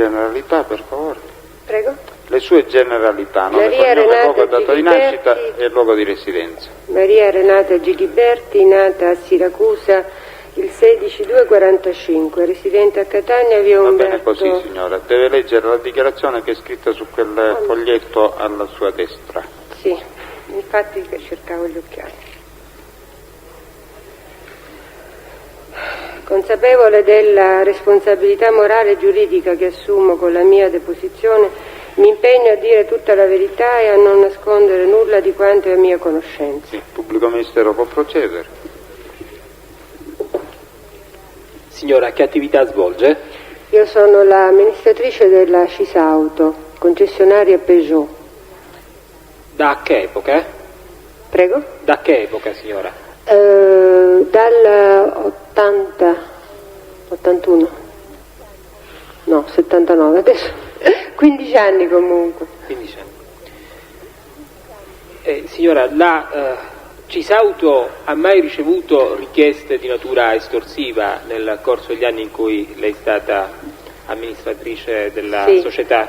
generalità, per favore. Prego? Le sue generalità, nome, cognome, luogo, dato di nascita e luogo di residenza. Maria Renata Giliberti, nata a Siracusa il 16/2/45, residente a Catania, via Umberto. Va bene così, signora. Deve leggere la dichiarazione che è scritta su quel foglietto alla sua destra. Sì, infatti che cercavo gli occhiali. Consapevole della responsabilità morale e giuridica che assumo con la mia deposizione, mi impegno a dire tutta la verità e a non nascondere nulla di quanto è a mia conoscenza. Sì, il pubblico ministero può procedere. Signora, che attività svolge? Io sono l'amministratrice della Cisauto, concessionaria Peugeot. Da che epoca? Prego? Da che epoca, signora? Dal 81, no, 79, adesso 15 anni comunque. 15 anni. Signora, la Cisauto ha mai ricevuto richieste di natura estorsiva nel corso degli anni in cui lei è stata amministratrice della società?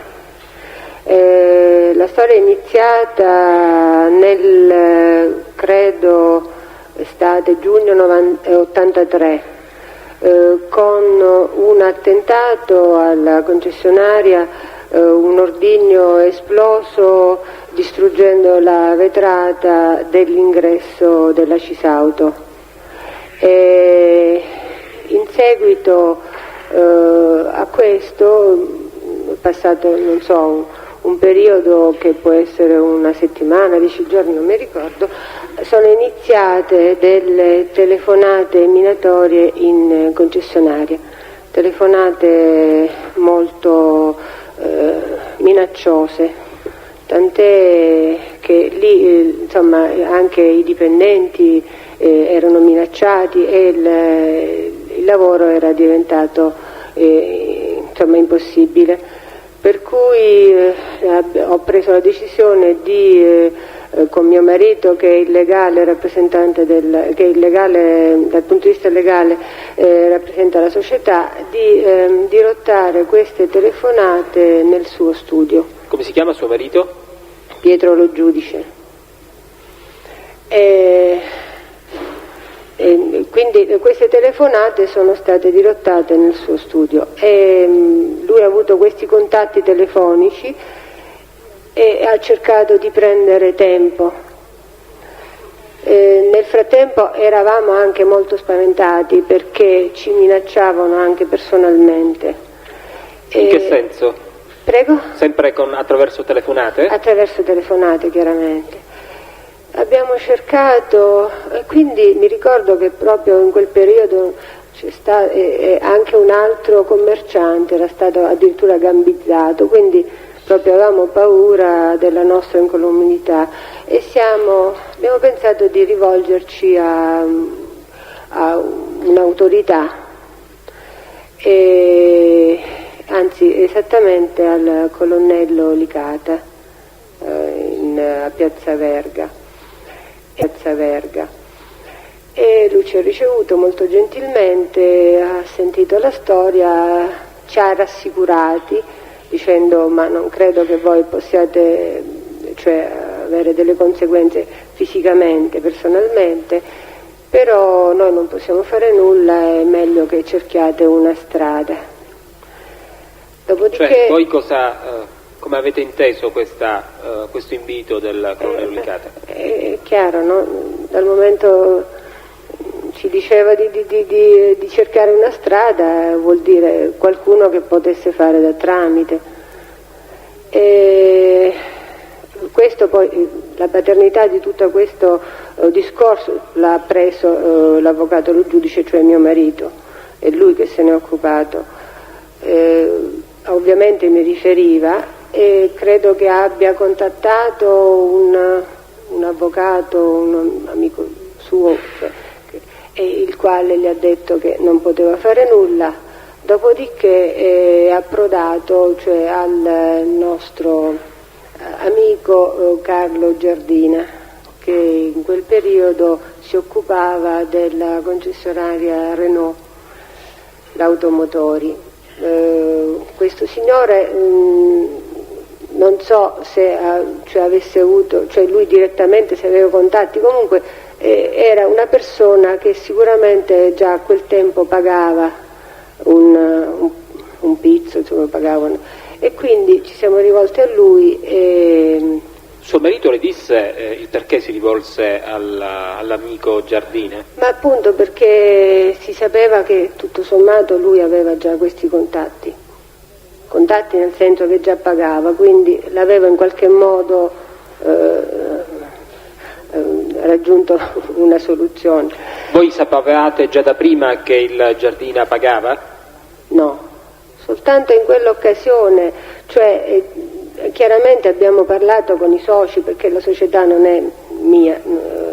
La storia è iniziata nel, credo, estate giugno 83, con un attentato alla concessionaria, un ordigno esploso distruggendo la vetrata dell'ingresso della Cisauto. In seguito a questo è passato, non so, un periodo che può essere una settimana, 10 giorni, non mi ricordo, sono iniziate delle telefonate minatorie in concessionaria, telefonate molto minacciose, tant'è che lì insomma anche i dipendenti erano minacciati e il lavoro era diventato insomma impossibile. Per cui ho preso la decisione di, con mio marito, che è il legale rappresentante che è il legale, dal punto di vista legale rappresenta la società, di dirottare queste telefonate nel suo studio. Come si chiama suo marito? Pietro Lo Giudice. Quindi queste telefonate sono state dirottate nel suo studio e lui ha avuto questi contatti telefonici e ha cercato di prendere tempo. Nel frattempo eravamo anche molto spaventati perché ci minacciavano anche personalmente. In che senso? Prego? Sempre attraverso telefonate? Attraverso telefonate, chiaramente. Abbiamo cercato, e quindi mi ricordo che proprio in quel periodo c'è stato anche un altro commerciante, era stato addirittura gambizzato, quindi proprio avevamo paura della nostra incolumità e abbiamo pensato di rivolgerci a un'autorità, anzi esattamente al colonnello Licata a Piazza Verga. E lui ci ha ricevuto molto gentilmente, ha sentito la storia, ci ha rassicurati dicendo ma non credo che voi possiate avere delle conseguenze fisicamente, personalmente, però noi non possiamo fare nulla, è meglio che cerchiate una strada. Dopodiché, voi come avete inteso questo invito del colonnello Licata? È chiaro, no? Dal momento ci diceva di cercare una strada, vuol dire qualcuno che potesse fare da tramite. E questo poi, la paternità di tutto questo discorso l'ha preso l'avvocato Lo Giudice, cioè mio marito, è lui che se ne è occupato. Ovviamente mi riferiva e credo che abbia contattato un avvocato, un amico suo, il quale gli ha detto che non poteva fare nulla, dopodiché è approdato al nostro amico Carlo Giardina, che in quel periodo si occupava della concessionaria Renault, l'automotori. questo signore, non so se avesse avuto, cioè lui direttamente se aveva contatti, comunque era una persona che sicuramente già a quel tempo pagava un pizzo, insomma pagavano, e quindi ci siamo rivolti a lui. Suo marito le disse il perché si rivolse all'amico Giardina? Ma appunto perché si sapeva che tutto sommato lui aveva già questi contatti nel senso che già pagava, quindi l'aveva in qualche modo raggiunto una soluzione. Voi sapevate già da prima che il Giardina pagava? No, soltanto in quell'occasione, cioè chiaramente abbiamo parlato con i soci, perché la società non è mia,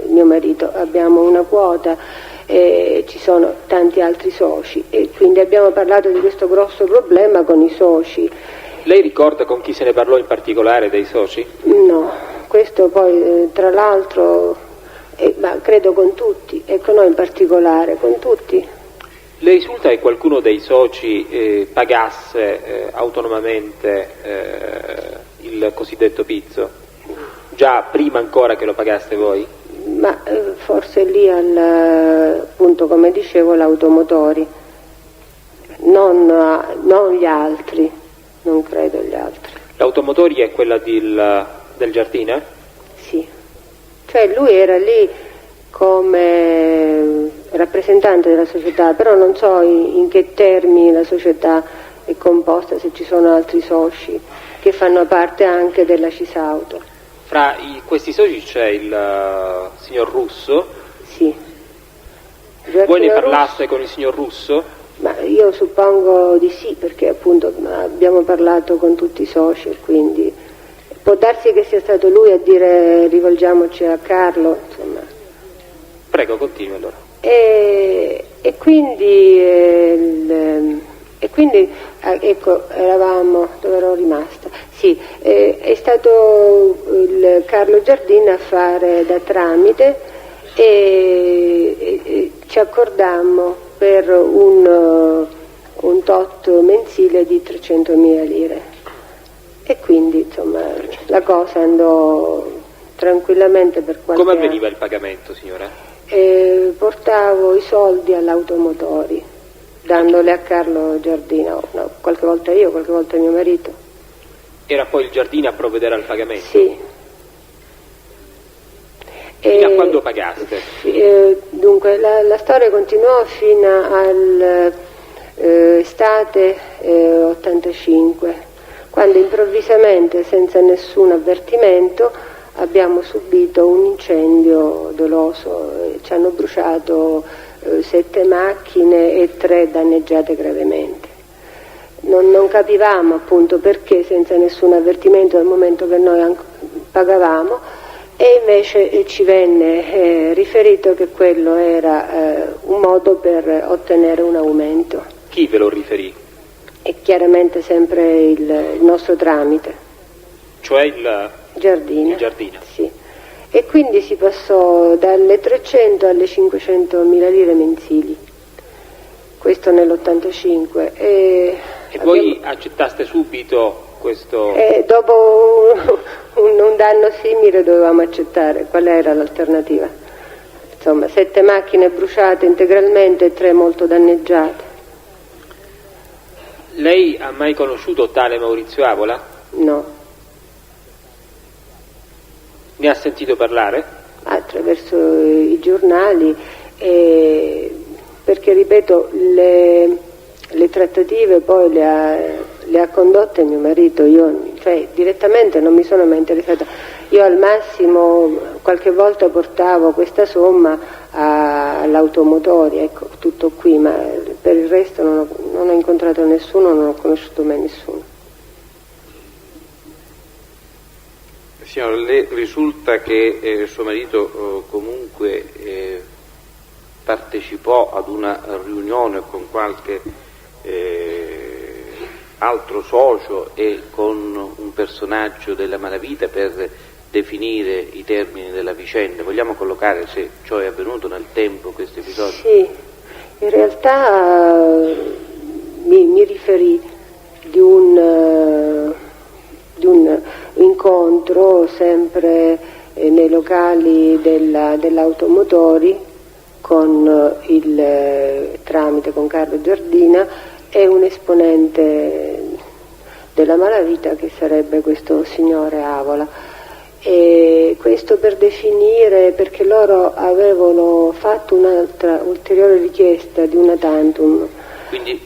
mio marito, abbiamo una quota e ci sono tanti altri soci, e quindi abbiamo parlato di questo grosso problema con i soci. Lei ricorda con chi se ne parlò in particolare dei soci? No, questo poi tra l'altro, ma credo con tutti, e con noi in particolare, con tutti. Le risulta che qualcuno dei soci pagasse autonomamente il cosiddetto pizzo, già prima ancora che lo pagaste voi? Ma forse lì appunto, come dicevo, l'automotori, non gli altri, non credo gli altri. L'automotori è quella del Giardina? Sì, cioè lui era lì come rappresentante della società, però non so in che termini la società è composta, se ci sono altri soci che fanno parte anche della Cisauto. Fra questi soci c'è il signor Russo? Sì. Voi ne parlaste con il signor Russo? Ma io suppongo di sì, perché appunto abbiamo parlato con tutti i soci, quindi può darsi che sia stato lui a dire rivolgiamoci a Carlo, insomma. Prego, continui allora. E quindi ecco, eravamo, dove ero rimasta? Sì, è stato il Carlo Giardina a fare da tramite e ci accordammo per un tot mensile di 300.000 lire. E quindi insomma la cosa andò tranquillamente per qualche anno. Come anno. avveniva il pagamento, signora? Portavo i soldi all'automotori, dandole a Carlo Giardina, no, qualche volta io, qualche volta mio marito. Era poi il Giardina a provvedere al pagamento? Sì. Fino a quando pagaste? Dunque la storia continuò fino all'estate 85, quando improvvisamente, senza nessun avvertimento, abbiamo subito un incendio doloso, ci hanno bruciato 7 macchine e 3 danneggiate gravemente. Non capivamo appunto perché senza nessun avvertimento, dal momento che noi pagavamo, e invece ci venne riferito che quello era un modo per ottenere un aumento. Chi ve lo riferì? E chiaramente sempre il nostro tramite. Cioè il Giardina. Il Giardina. Sì. E quindi si passò dalle 300 alle 500.000 lire mensili, questo nell'85. E voi accettaste subito questo? Dopo un danno simile dovevamo accettare. Qual era l'alternativa? Insomma, 7 macchine bruciate integralmente e 3 molto danneggiate. Lei ha mai conosciuto tale Maurizio Avola? No. Ne ha sentito parlare? Attraverso i giornali, perché ripeto, le trattative poi le ha condotte mio marito, io cioè direttamente non mi sono mai interessata. Io al massimo qualche volta portavo questa somma all'automotori, ecco, tutto qui, ma per il resto non ho incontrato nessuno, non ho conosciuto mai nessuno. Signora, le risulta che suo marito comunque partecipò ad una riunione con qualche altro socio e con un personaggio della malavita per definire i termini della vicenda? Vogliamo collocare se ciò è avvenuto nel tempo, questo episodio? Sì, in realtà mi riferì di un incontro sempre nei locali dell'Automotori tramite con Carlo Giardina e un esponente della malavita che sarebbe questo signore Avola. E questo per definire, perché loro avevano fatto un'altra ulteriore richiesta di una tantum. Quindi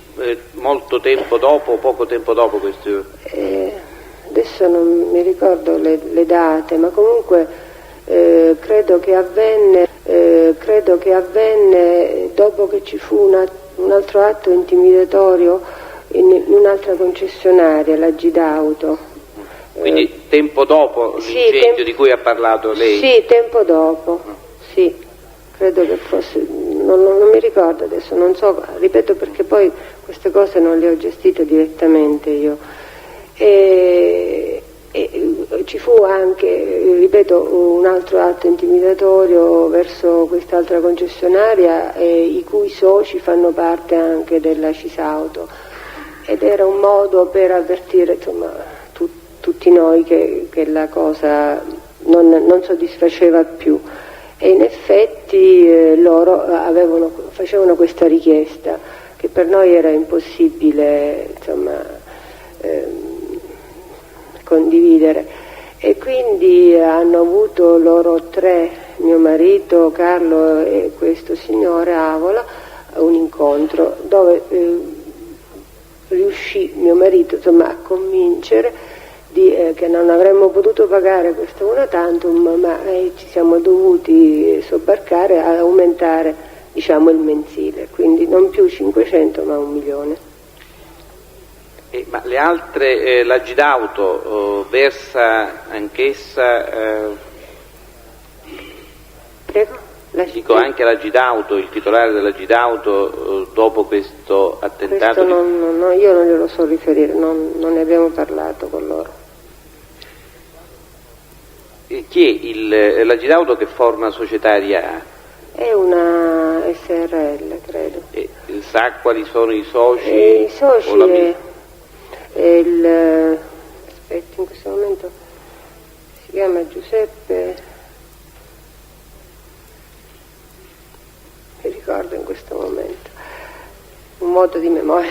molto tempo dopo o poco tempo dopo questo? Adesso non mi ricordo le date, ma comunque credo che avvenne dopo che ci fu un altro atto intimidatorio in un'altra concessionaria, la Gidauto. Quindi tempo dopo l'incendio di cui ha parlato lei? Sì, tempo dopo, sì, credo che fosse, non mi ricordo adesso, non so, ripeto, perché poi queste cose non le ho gestite direttamente io. E ci fu anche, ripeto, un altro atto intimidatorio verso quest'altra concessionaria i cui soci fanno parte anche della Cisauto, ed era un modo per avvertire, insomma, tutti noi che la cosa non soddisfaceva più, e in effetti loro facevano questa richiesta che per noi era impossibile, insomma, condividere, e quindi hanno avuto loro tre, mio marito, Carlo e questo signore Avola, un incontro dove riuscì mio marito, insomma, a convincere che non avremmo potuto pagare questo una tantum, ma ci siamo dovuti sobbarcare a aumentare, diciamo, il mensile, quindi non più 500 ma 1 milione. Ma le altre, la Gidauto versa anch'essa? Prego? Dico, anche la Gidauto, il titolare della Gidauto, dopo questo attentato? Questo io non glielo so riferire, non ne abbiamo parlato con loro. Chi è la Gidauto che forma societaria A? È una SRL, credo. Sa quali sono i soci? I soci aspetti, in questo momento si chiama Giuseppe, mi ricordo in questo momento, un moto di memoria,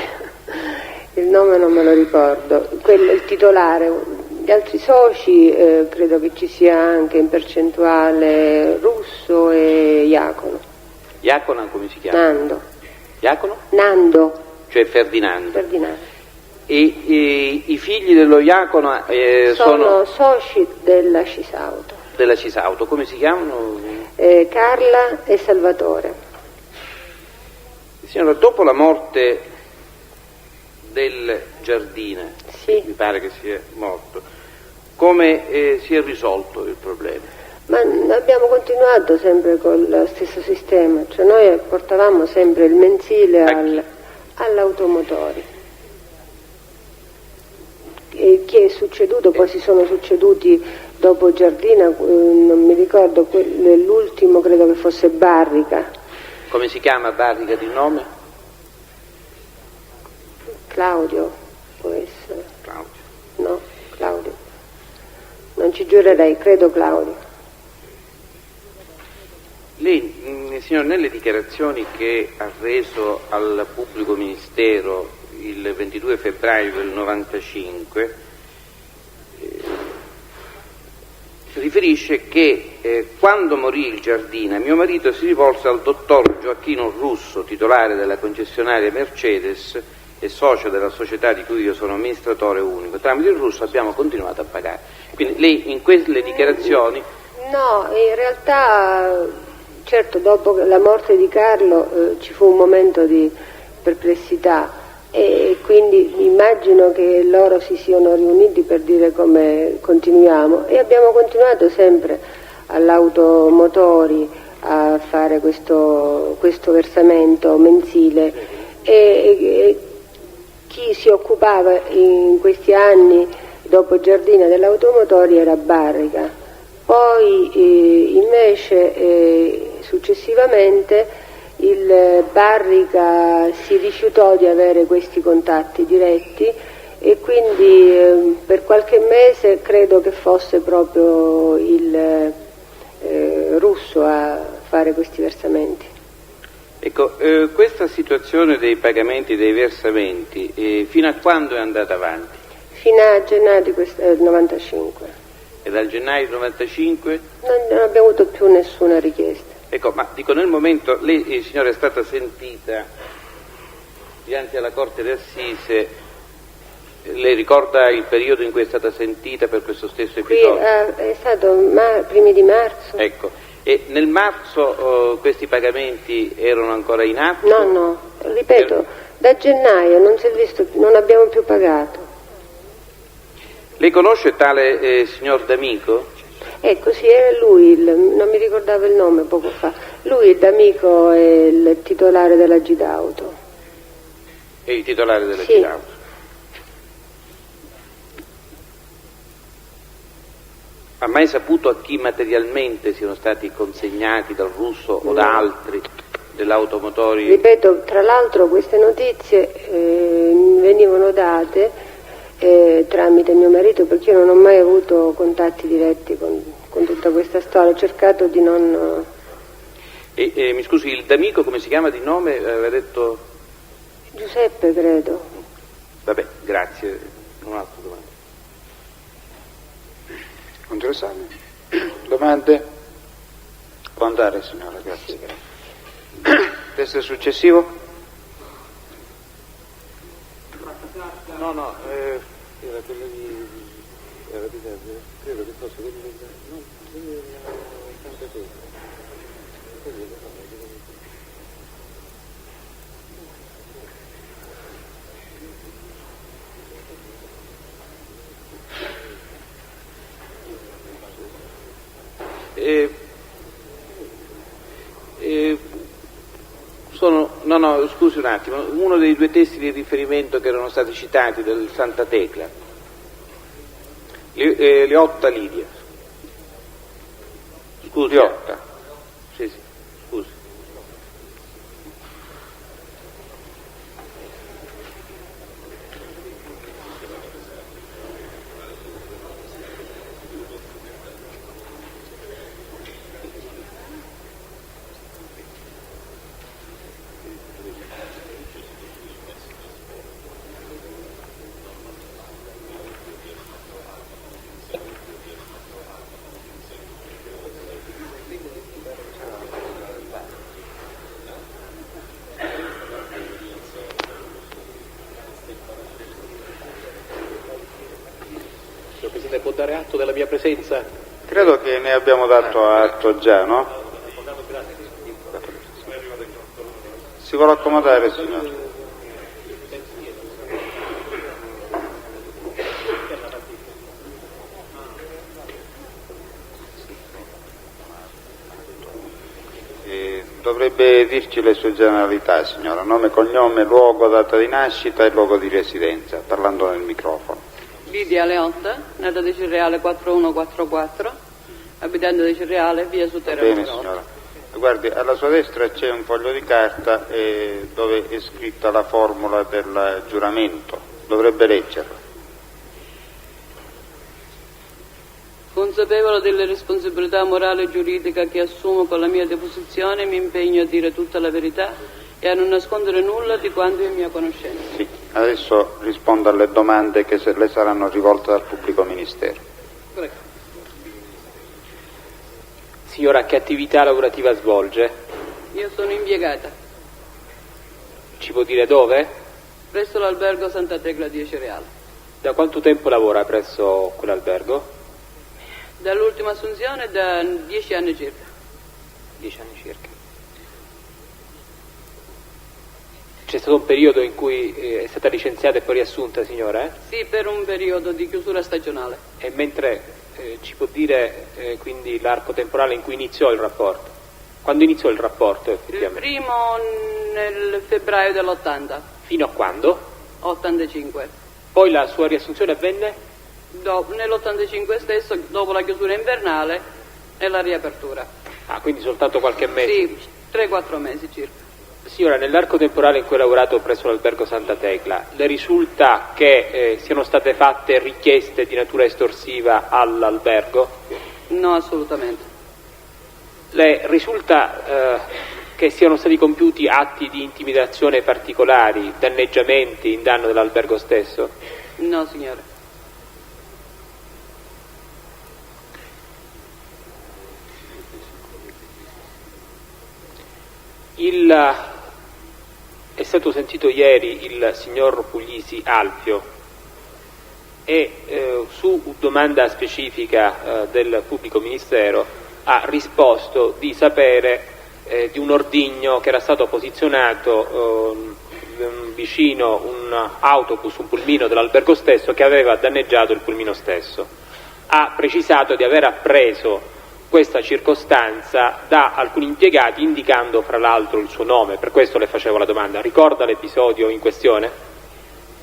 il nome non me lo ricordo, il titolare. Gli altri soci credo che ci sia anche in percentuale Russo e Iacono. Iacono come si chiama? Nando. Iacono? Nando. Cioè Ferdinando. Ferdinando. E i figli dello Iacono sono soci della Cisauto. Della Cisauto, come si chiamano? Carla e Salvatore. Signora, dopo la morte del Giardina, sì, mi pare che sia morto, come si è risolto il problema? Ma abbiamo continuato sempre con lo stesso sistema, cioè noi portavamo sempre il mensile all'Automotori. E chi è succeduto, poi si sono succeduti dopo Giardina, non mi ricordo, l'ultimo credo che fosse Barrica. Come si chiama Barrica di nome? Claudio, può essere. Claudio. No, Claudio. Non ci giurerei, credo Claudio. Lei, signor, nelle dichiarazioni che ha reso al pubblico ministero il 22 febbraio del 95, riferisce che quando morì il Giardina, mio marito si rivolse al dottor Gioacchino Russo, titolare della concessionaria Mercedes e socio della società di cui io sono amministratore unico. Tramite il Russo abbiamo continuato a pagare. Quindi lei in quelle dichiarazioni... No, in realtà, certo, dopo la morte di Carlo ci fu un momento di perplessità, e quindi immagino che loro si siano riuniti per dire come continuiamo, e abbiamo continuato sempre all'Automotori a fare questo versamento mensile, e chi si occupava in questi anni dopo Giardina dell'Automotori era Barrica. Poi invece successivamente il Barrica si rifiutò di avere questi contatti diretti e quindi per qualche mese credo che fosse proprio il Russo a fare questi versamenti. Ecco, questa situazione dei pagamenti, dei versamenti, fino a quando è andata avanti? Fino a gennaio del 95. E dal gennaio del 95? Non abbiamo avuto più nessuna richiesta. Ecco, ma dico, nel momento, lei signora è stata sentita dinanzi alla Corte d'Assise, lei ricorda il periodo in cui è stata sentita per questo stesso episodio? Qui è stato primi di marzo. Ecco. E nel marzo questi pagamenti erano ancora in atto? No, ripeto, da gennaio non si è visto, non abbiamo più pagato. Lei conosce tale signor D'Amico? Ecco, sì, era lui, non mi ricordavo il nome poco fa. Lui, D'Amico, è il titolare della Gidauto. È il titolare della Sì. Gidauto. Ha mai saputo a chi materialmente siano stati consegnati dal Russo o da altri dell'automotori? Ripeto, tra l'altro queste notizie venivano date tramite mio marito, perché io non ho mai avuto contatti diretti con tutta questa storia, ho cercato di non... Mi scusi, il D'Amico come si chiama di nome? Aveva detto... Giuseppe, credo. Vabbè, grazie. Un'altra domanda. Controsami. Domande? Può andare, signora, grazie. Testo successivo? No, era quello di... credo che fosse quello di... No, scusi un attimo, uno dei due testi di riferimento che erano stati citati del Santa Tecla, Liotta Lidia. Scusi. Liotta. Sì, scusi. Signor Presidente, può dare atto della mia presenza? Credo che ne abbiamo dato atto già, no? Si vuole accomodare, signora? Dovrebbe dirci le sue generalità, signora, nome, cognome, luogo, data di nascita e luogo di residenza, parlando nel microfono. Lidia Leotta, nata di Cirreale 4144, abitante di Cirreale, via Sutera. Bene, signora. Guardi, alla sua destra c'è un foglio di carta dove è scritta la formula del giuramento, dovrebbe leggerla. Consapevole delle responsabilità morale e giuridica che assumo con la mia deposizione, mi impegno a dire tutta la verità e a non nascondere nulla di quanto è in mia conoscenza. Sì, adesso risponda alle domande che le saranno rivolte dal pubblico ministero. Prego. Signora, che attività lavorativa svolge? Io sono impiegata Ci può dire dove? presso l'albergo Santa Tecla di Cirreale. Da quanto tempo lavora presso quell'albergo? Dall'ultima assunzione da 10 anni circa. 10 anni circa. C'è stato un periodo in cui è stata licenziata e poi riassunta, signora? Sì, per un periodo di chiusura stagionale. E mentre ci può dire quindi l'arco temporale in cui iniziò il rapporto? Quando iniziò il rapporto Il effettivamente? primo nel febbraio dell'80, Fino a quando? 85. Poi la sua riassunzione avvenne? Nell'85 stesso, dopo la chiusura invernale e la riapertura. Ah, quindi soltanto qualche mese? Sì, 3-4 mesi circa. Signora, nell'arco temporale in cui ha lavorato presso l'albergo Santa Tecla, le risulta che siano state fatte richieste di natura estorsiva all'albergo? No, assolutamente. Le risulta che siano stati compiuti atti di intimidazione particolari, danneggiamenti in danno dell'albergo stesso? No, signore. È stato sentito ieri il signor Puglisi Alfio e su domanda specifica del pubblico ministero ha risposto di sapere di un ordigno che era stato posizionato vicino un autobus, un pulmino dell'albergo stesso, che aveva danneggiato il pulmino stesso. Ha precisato di aver appreso questa circostanza da alcuni impiegati, indicando fra l'altro il suo nome. Per questo le facevo la domanda. Ricorda l'episodio in questione?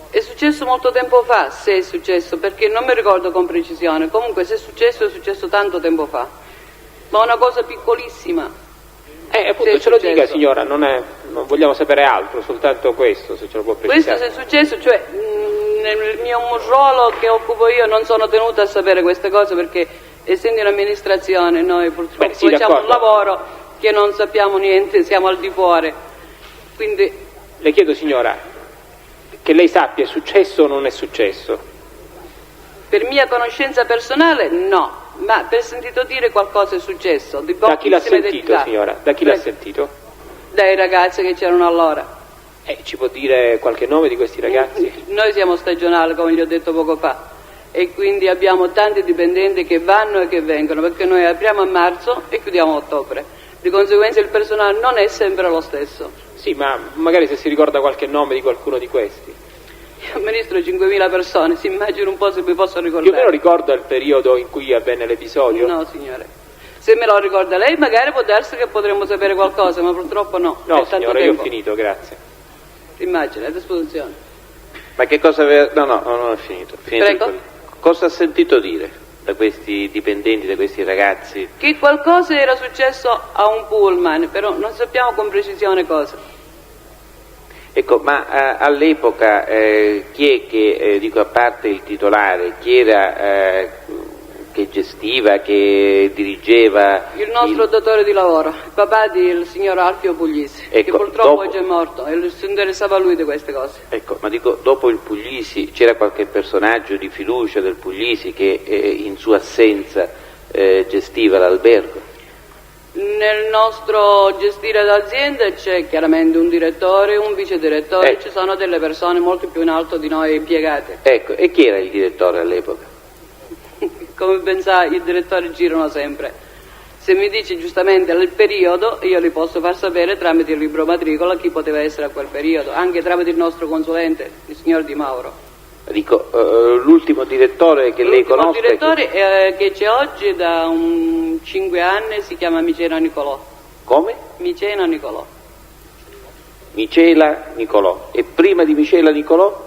È successo molto tempo fa, se è successo, perché non mi ricordo con precisione. Comunque se è successo tanto tempo fa, ma una cosa piccolissima. Appunto, ce lo dica, signora, non vogliamo sapere altro, soltanto questo, se ce lo può precisare. Questo se è successo, cioè nel mio ruolo che occupo io non sono tenuta a sapere queste cose, perché essendo in amministrazione noi purtroppo facciamo un lavoro che non sappiamo niente, siamo al di fuori. Quindi le chiedo, signora, che lei sappia è successo o non è successo? Per mia conoscenza personale no, ma per sentito dire qualcosa è successo. Da chi l'ha sentito, signora? Da chi l'ha sentito? Dai ragazzi che c'erano allora. Ci può dire qualche nome di questi ragazzi? Noi siamo stagionali, come gli ho detto poco fa, e quindi abbiamo tanti dipendenti che vanno e che vengono, perché noi apriamo a marzo e chiudiamo a ottobre. Di conseguenza il personale non è sempre lo stesso. Sì, ma magari se si ricorda qualche nome di qualcuno di questi. Io amministro 5.000 persone, si immagina un po' se mi posso ricordare. Più o meno ricorda il periodo in cui avvenne l'episodio? No, signore. Se me lo ricorda lei magari può darsi che potremmo sapere qualcosa, ma purtroppo no. No, signora, io ho finito, grazie. Immagina, a disposizione. Ma che cosa aveva... No, non ho finito. Prego? Cosa ha sentito dire da questi dipendenti, da questi ragazzi? Che qualcosa era successo a un pullman, però non sappiamo con precisione cosa. Ecco, ma all'epoca chi è che, dico a parte il titolare, chi era che gestiva, che dirigeva? Il nostro datore di lavoro, il papà del signor Alfio Puglisi, ecco, che purtroppo oggi è morto e si interessava lui di queste cose. Ecco, ma dico, dopo il Puglisi c'era qualche personaggio di fiducia del Puglisi che in sua assenza gestiva l'albergo? Nel nostro gestire d'azienda c'è chiaramente un direttore, un vice direttore, ci sono delle persone molto più in alto di noi impiegate. Ecco, e chi era il direttore all'epoca? Come ben sa, i direttori girano sempre. Se mi dice giustamente il periodo, io li posso far sapere tramite il libro matricola chi poteva essere a quel periodo, anche tramite il nostro consulente, il signor Di Mauro. Dico, l'ultimo direttore che lei conosce? L'ultimo direttore che c'è oggi da 5 anni si chiama Micena Nicolò. Come? Micena Nicolò. Micela Nicolò. E prima di Micela Nicolò?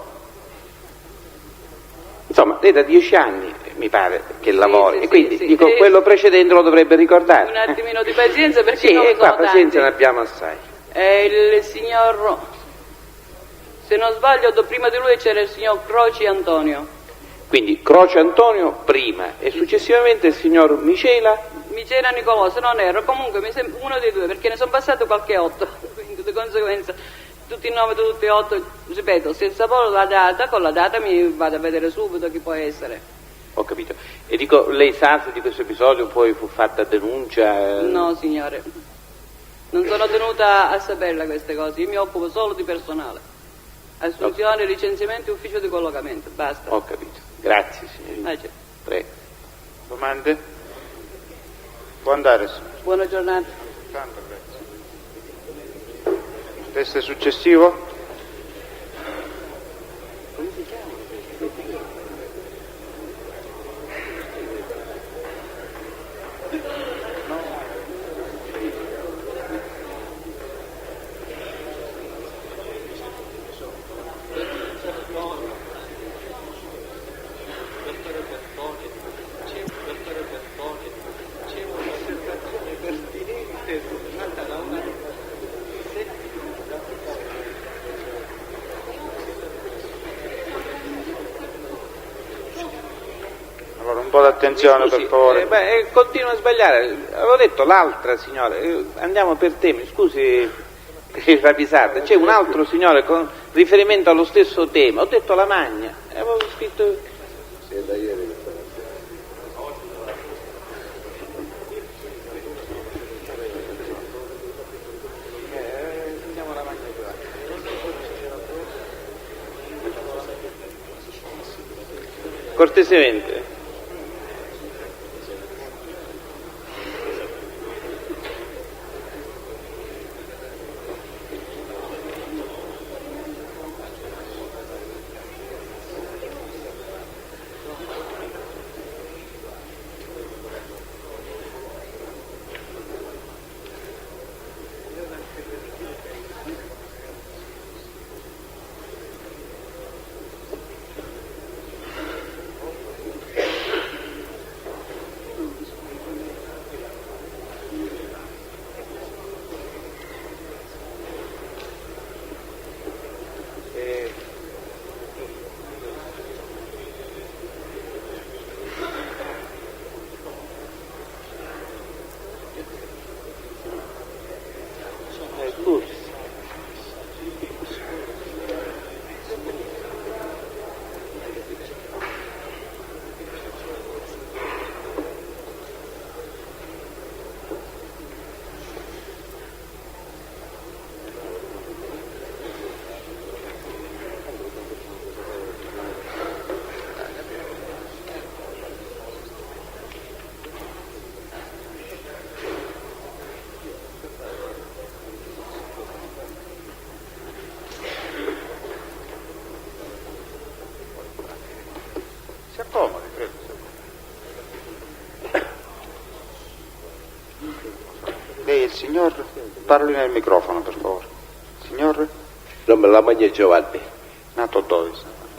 Insomma, lei da 10 anni mi pare che lavori, sì, e quindi sì, dico, quello precedente lo dovrebbe ricordare. Un attimino di pazienza, perché sì, non e qua sono pazienza tanti. ne abbiamo assai. Il signor, se non sbaglio, prima di lui c'era il signor Croci Antonio. Quindi Croce Antonio prima e successivamente il signor Micela Nicolò, se non erro, comunque mi sembra uno dei due, perché ne sono passate qualche 8, quindi di conseguenza tutti i nomi, tutti e 8, ripeto, se sapevo la data, con la data mi vado a vedere subito chi può essere. Ho capito. E dico, lei sa se di questo episodio poi fu fatta denuncia? No, signore, non sono tenuta a saperla queste cose, io mi occupo solo di personale. Assunzione, licenziamento e ufficio di collocamento, basta. Ho capito. Grazie, signorina. Prego. Domande? Può andare? Buona giornata. Tanto, grazie. Test successivo? l'attenzione, per favore. Continua a sbagliare. Avevo detto l'altra signora, andiamo per temi, scusi per il rapisardo, c'è un altro signore con riferimento allo stesso tema, ho detto la Magna, avevo scritto... da ieri. Cortesemente. Lei, il signor, parli nel microfono, per favore. Signor? Nome La Magna Giovanni. Nato dove?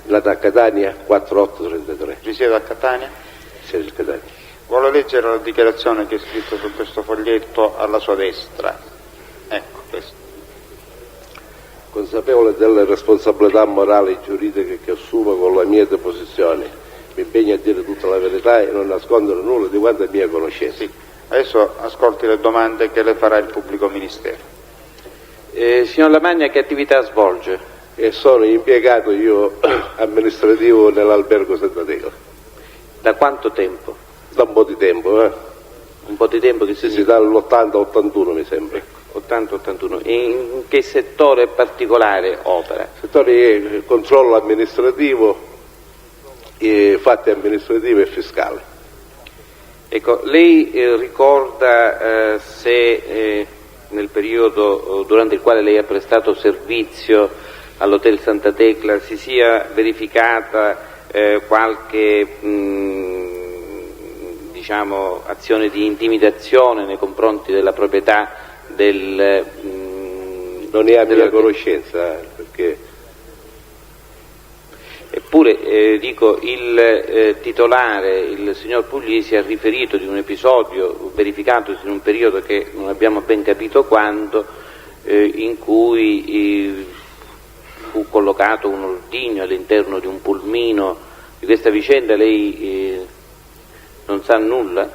Nato a Catania, 4833. Risiede a Catania? Sì, a Catania. Vuole leggere la dichiarazione che è scritta su questo foglietto alla sua destra? Ecco, questo. Consapevole delle responsabilità morali e giuridiche che assumo con la mia deposizione, mi impegno a dire tutta la verità e non nascondere nulla di quanto è mia conoscenza. Sì. Adesso ascolti le domande che le farà il pubblico ministero. Signor Lamagna, che attività svolge? Sono impiegato io amministrativo nell'albergo Santa Tecla. Da quanto tempo? Da un po' di tempo, Un po' di tempo che sì, dall'80-81 mi sembra. 80-81. In che settore particolare opera? Settore controllo amministrativo, fatti amministrativi e fiscali. Ecco, lei ricorda se nel periodo durante il quale lei ha prestato servizio all'Hotel Santa Tecla si sia verificata qualche diciamo, azione di intimidazione nei confronti della proprietà del... non è a mia conoscenza, perché... Eppure, dico, il titolare, il signor Puglisi, ha riferito di un episodio verificatosi in un periodo che non abbiamo ben capito quando, in cui fu collocato un ordigno all'interno di un pulmino. Di questa vicenda lei non sa nulla?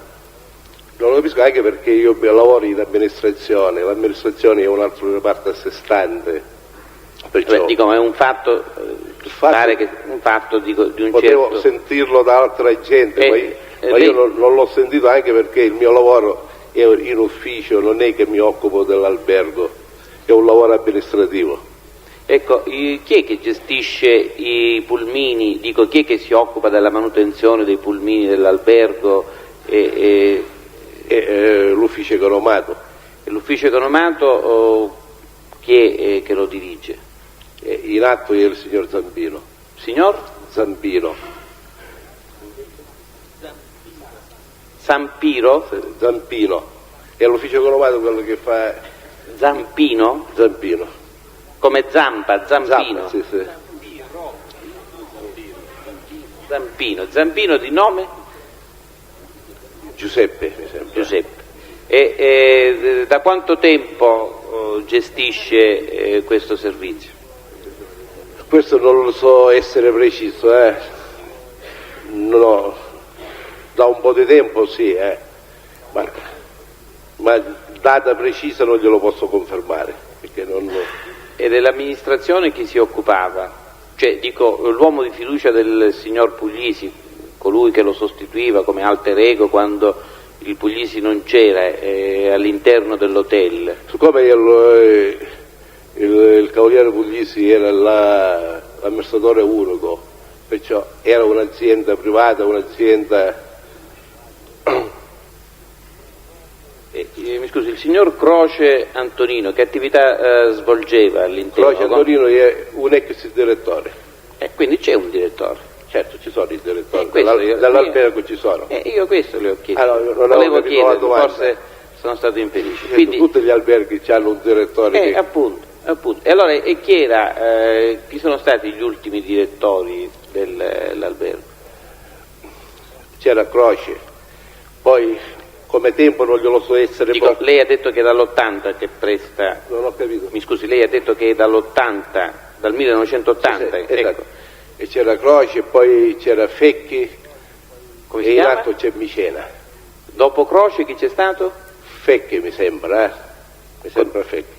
Non lo capisco, anche perché io lavoro in amministrazione, l'amministrazione è un altro reparto a sé stante. Perciò, dico, ma è un fatto, pare che un fatto di un potevo certo... sentirlo da altra gente, ma io non l'ho sentito, anche perché il mio lavoro è in ufficio, non è che mi occupo dell'albergo, è un lavoro amministrativo. Ecco, chi è che gestisce i pulmini, dico, chi è che si occupa della manutenzione dei pulmini dell'albergo? L'ufficio economato. L'ufficio economato, chi è che lo dirige? In atto è il signor Zampino. Signor? Zampino. Zampiro? Zampino. È l'ufficio economato quello che fa... Zampino? Zampino. Come Zampa, Zampino? Zampa, sì, sì. Zampino. Zampino di nome? Giuseppe, mi sembra. Giuseppe. E da quanto tempo gestisce questo servizio? Questo non lo so essere preciso, No. Da un po' di tempo sì, ma data precisa non glielo posso confermare, perché non... E dell'amministrazione chi si occupava? Cioè, dico, l'uomo di fiducia del signor Puglisi, colui che lo sostituiva come alter ego quando il Puglisi non c'era all'interno dell'hotel. Siccome il cavaliere Puglisi era l'amministratore unico, perciò era un'azienda privata, un'azienda... mi scusi, il signor Croce Antonino che attività svolgeva all'interno? Croce Antonino è un ex direttore. Quindi c'è un direttore? Certo, ci sono i direttori, dall'albergo ci sono. Io questo le ho chiesto. Allora, volevo chiedere, forse sono stato infelice. Quindi, tutti gli alberghi hanno un direttore. Appunto. E allora, chi sono stati gli ultimi direttori dell'albergo? C'era Croce, poi come tempo non glielo so essere. Dico, lei ha detto che è dall'80 che presta. Non ho capito. Mi scusi, lei ha detto che è dall'80, dal 1980. Sì, esatto. E c'era Croce, poi c'era Fecchi, come e in alto c'è Micena. Dopo Croce chi c'è stato? Fecchi mi sembra, mi sembra Fecchi.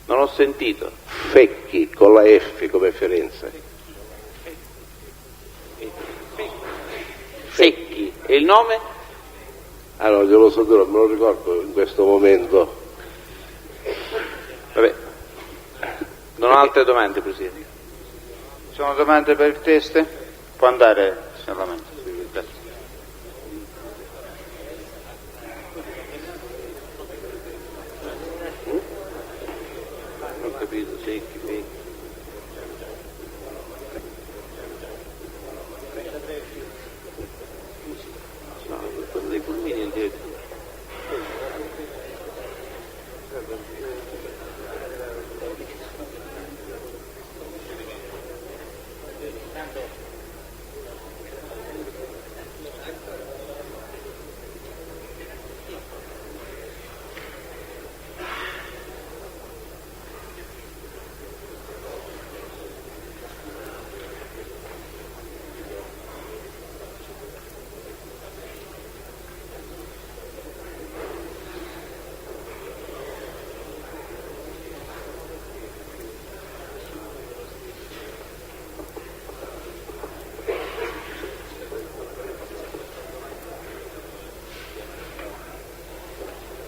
Non ho sentito. Fecchi con la F come Firenze. Fecchi. E il nome? Allora, glielo so dire, non me lo ricordo in questo momento. Vabbè. Non ho altre domande, Presidente. Sono domande per il teste? Può andare, signor Lamenti. Non ho capito, secchi, fecchi. No, quello dei pulmini è il direttore.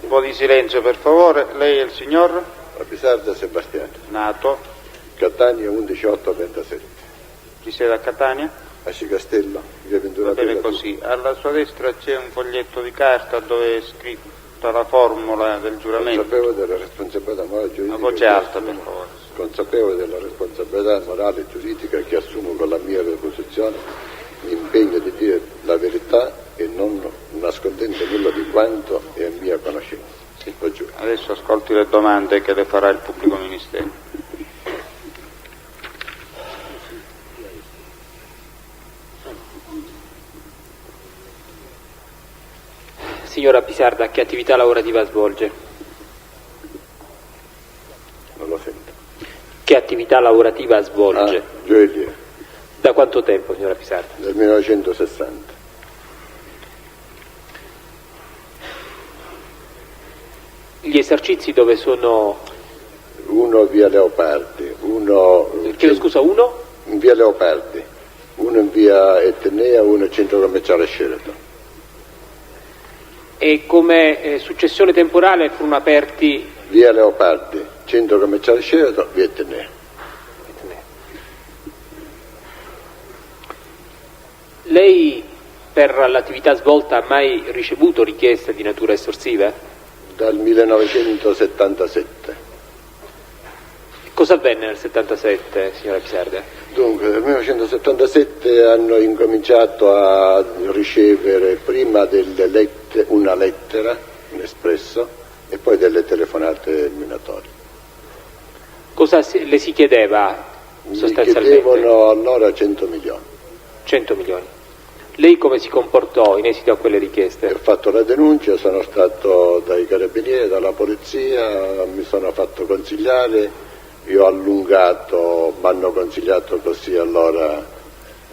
Un po' di silenzio per favore. Lei è il signor? Pisarda Sebastiano. Nato? Catania 11/8/27. Chi siete a Catania? A Cicastello, via Ventura. Va bene così. Alla sua destra c'è un foglietto di carta dove è scritta la formula del giuramento. Consapevole della responsabilità morale e giuridica. Una voce alta per favore. Consapevole della responsabilità morale e giuridica che assumo con la mia posizione, mi impegno di dire la verità e non nascondendo nulla di quanto è a mia conoscenza. Lo giuro. Adesso ascolti le domande che le farà il pubblico ministero. Signora Pisarda, che attività lavorativa svolge? Non lo sento. Che attività lavorativa svolge? Gioielliere. Da quanto tempo, signora Pisarda? Dal 1960. Gli esercizi dove sono... Uno via Leopardi, uno... Chiedo scusa, uno? In via Leopardi, uno in via Etnea, uno in centro commerciale Sheraton. E come successione temporale furono aperti... Via Leopardi, centro commerciale Sheraton, via Etnea. Lei per l'attività svolta ha mai ricevuto richieste di natura estorsiva? Dal 1977. Cosa avvenne nel 77, signora Pisarda? Dunque, nel 1977 hanno incominciato a ricevere prima una lettera, un espresso, e poi delle telefonate minatorie. Cosa le si chiedeva sostanzialmente? Mi chiedevano allora 100 milioni. 100 milioni. Lei come si comportò in esito a quelle richieste? Ho fatto la denuncia, sono stato dai carabinieri, dalla polizia, mi sono fatto consigliare, io ho allungato, mi hanno consigliato così allora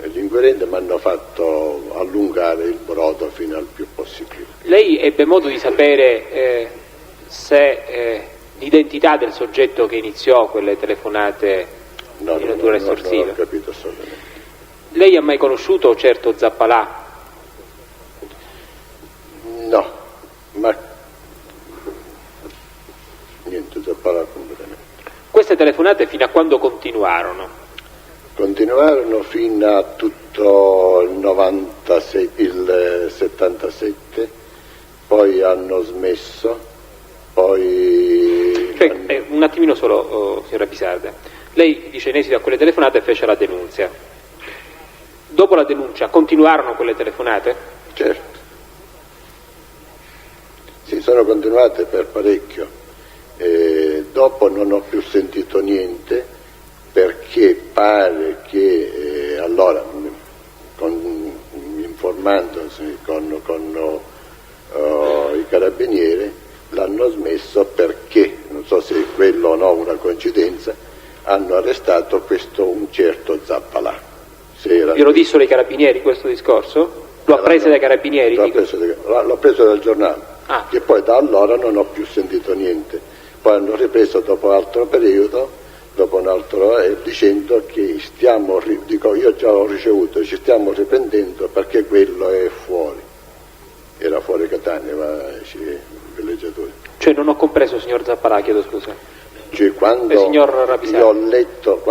Gli inquirenti mi hanno fatto allungare il brodo fino al più possibile. Lei ebbe modo di sapere se l'identità del soggetto che iniziò quelle telefonate di natura estorsiva? Non ho capito assolutamente. Lei ha mai conosciuto certo Zappalà? No, ma niente, Zappalà completamente. Queste telefonate fino a quando continuarono? Continuarono fino a tutto il 96, il 77, poi hanno smesso, poi... Cioè, un attimino solo, signora Bisarda. Lei dice in esito a quelle telefonate fece la denunzia. Dopo la denuncia continuarono quelle telefonate? Certo. Sì, sono continuate per parecchio. Dopo non ho più sentito niente, perché pare che allora, informandosi con i carabinieri, l'hanno smesso perché, non so se è quello o no una coincidenza, hanno arrestato un certo Zappalà. Glielo dissero i carabinieri questo discorso? Lo ha preso dai carabinieri? L'ho preso dal giornale, che poi da allora non ho più sentito niente. Poi hanno ripreso dopo un altro periodo, dicendo che io già l'ho ricevuto, ci stiamo riprendendo perché quello è fuori. Era fuori Catania, ma villeggiatori. Cioè non ho compreso, signor Zappalà, chiedo scusa. Cioè, quando io ho letto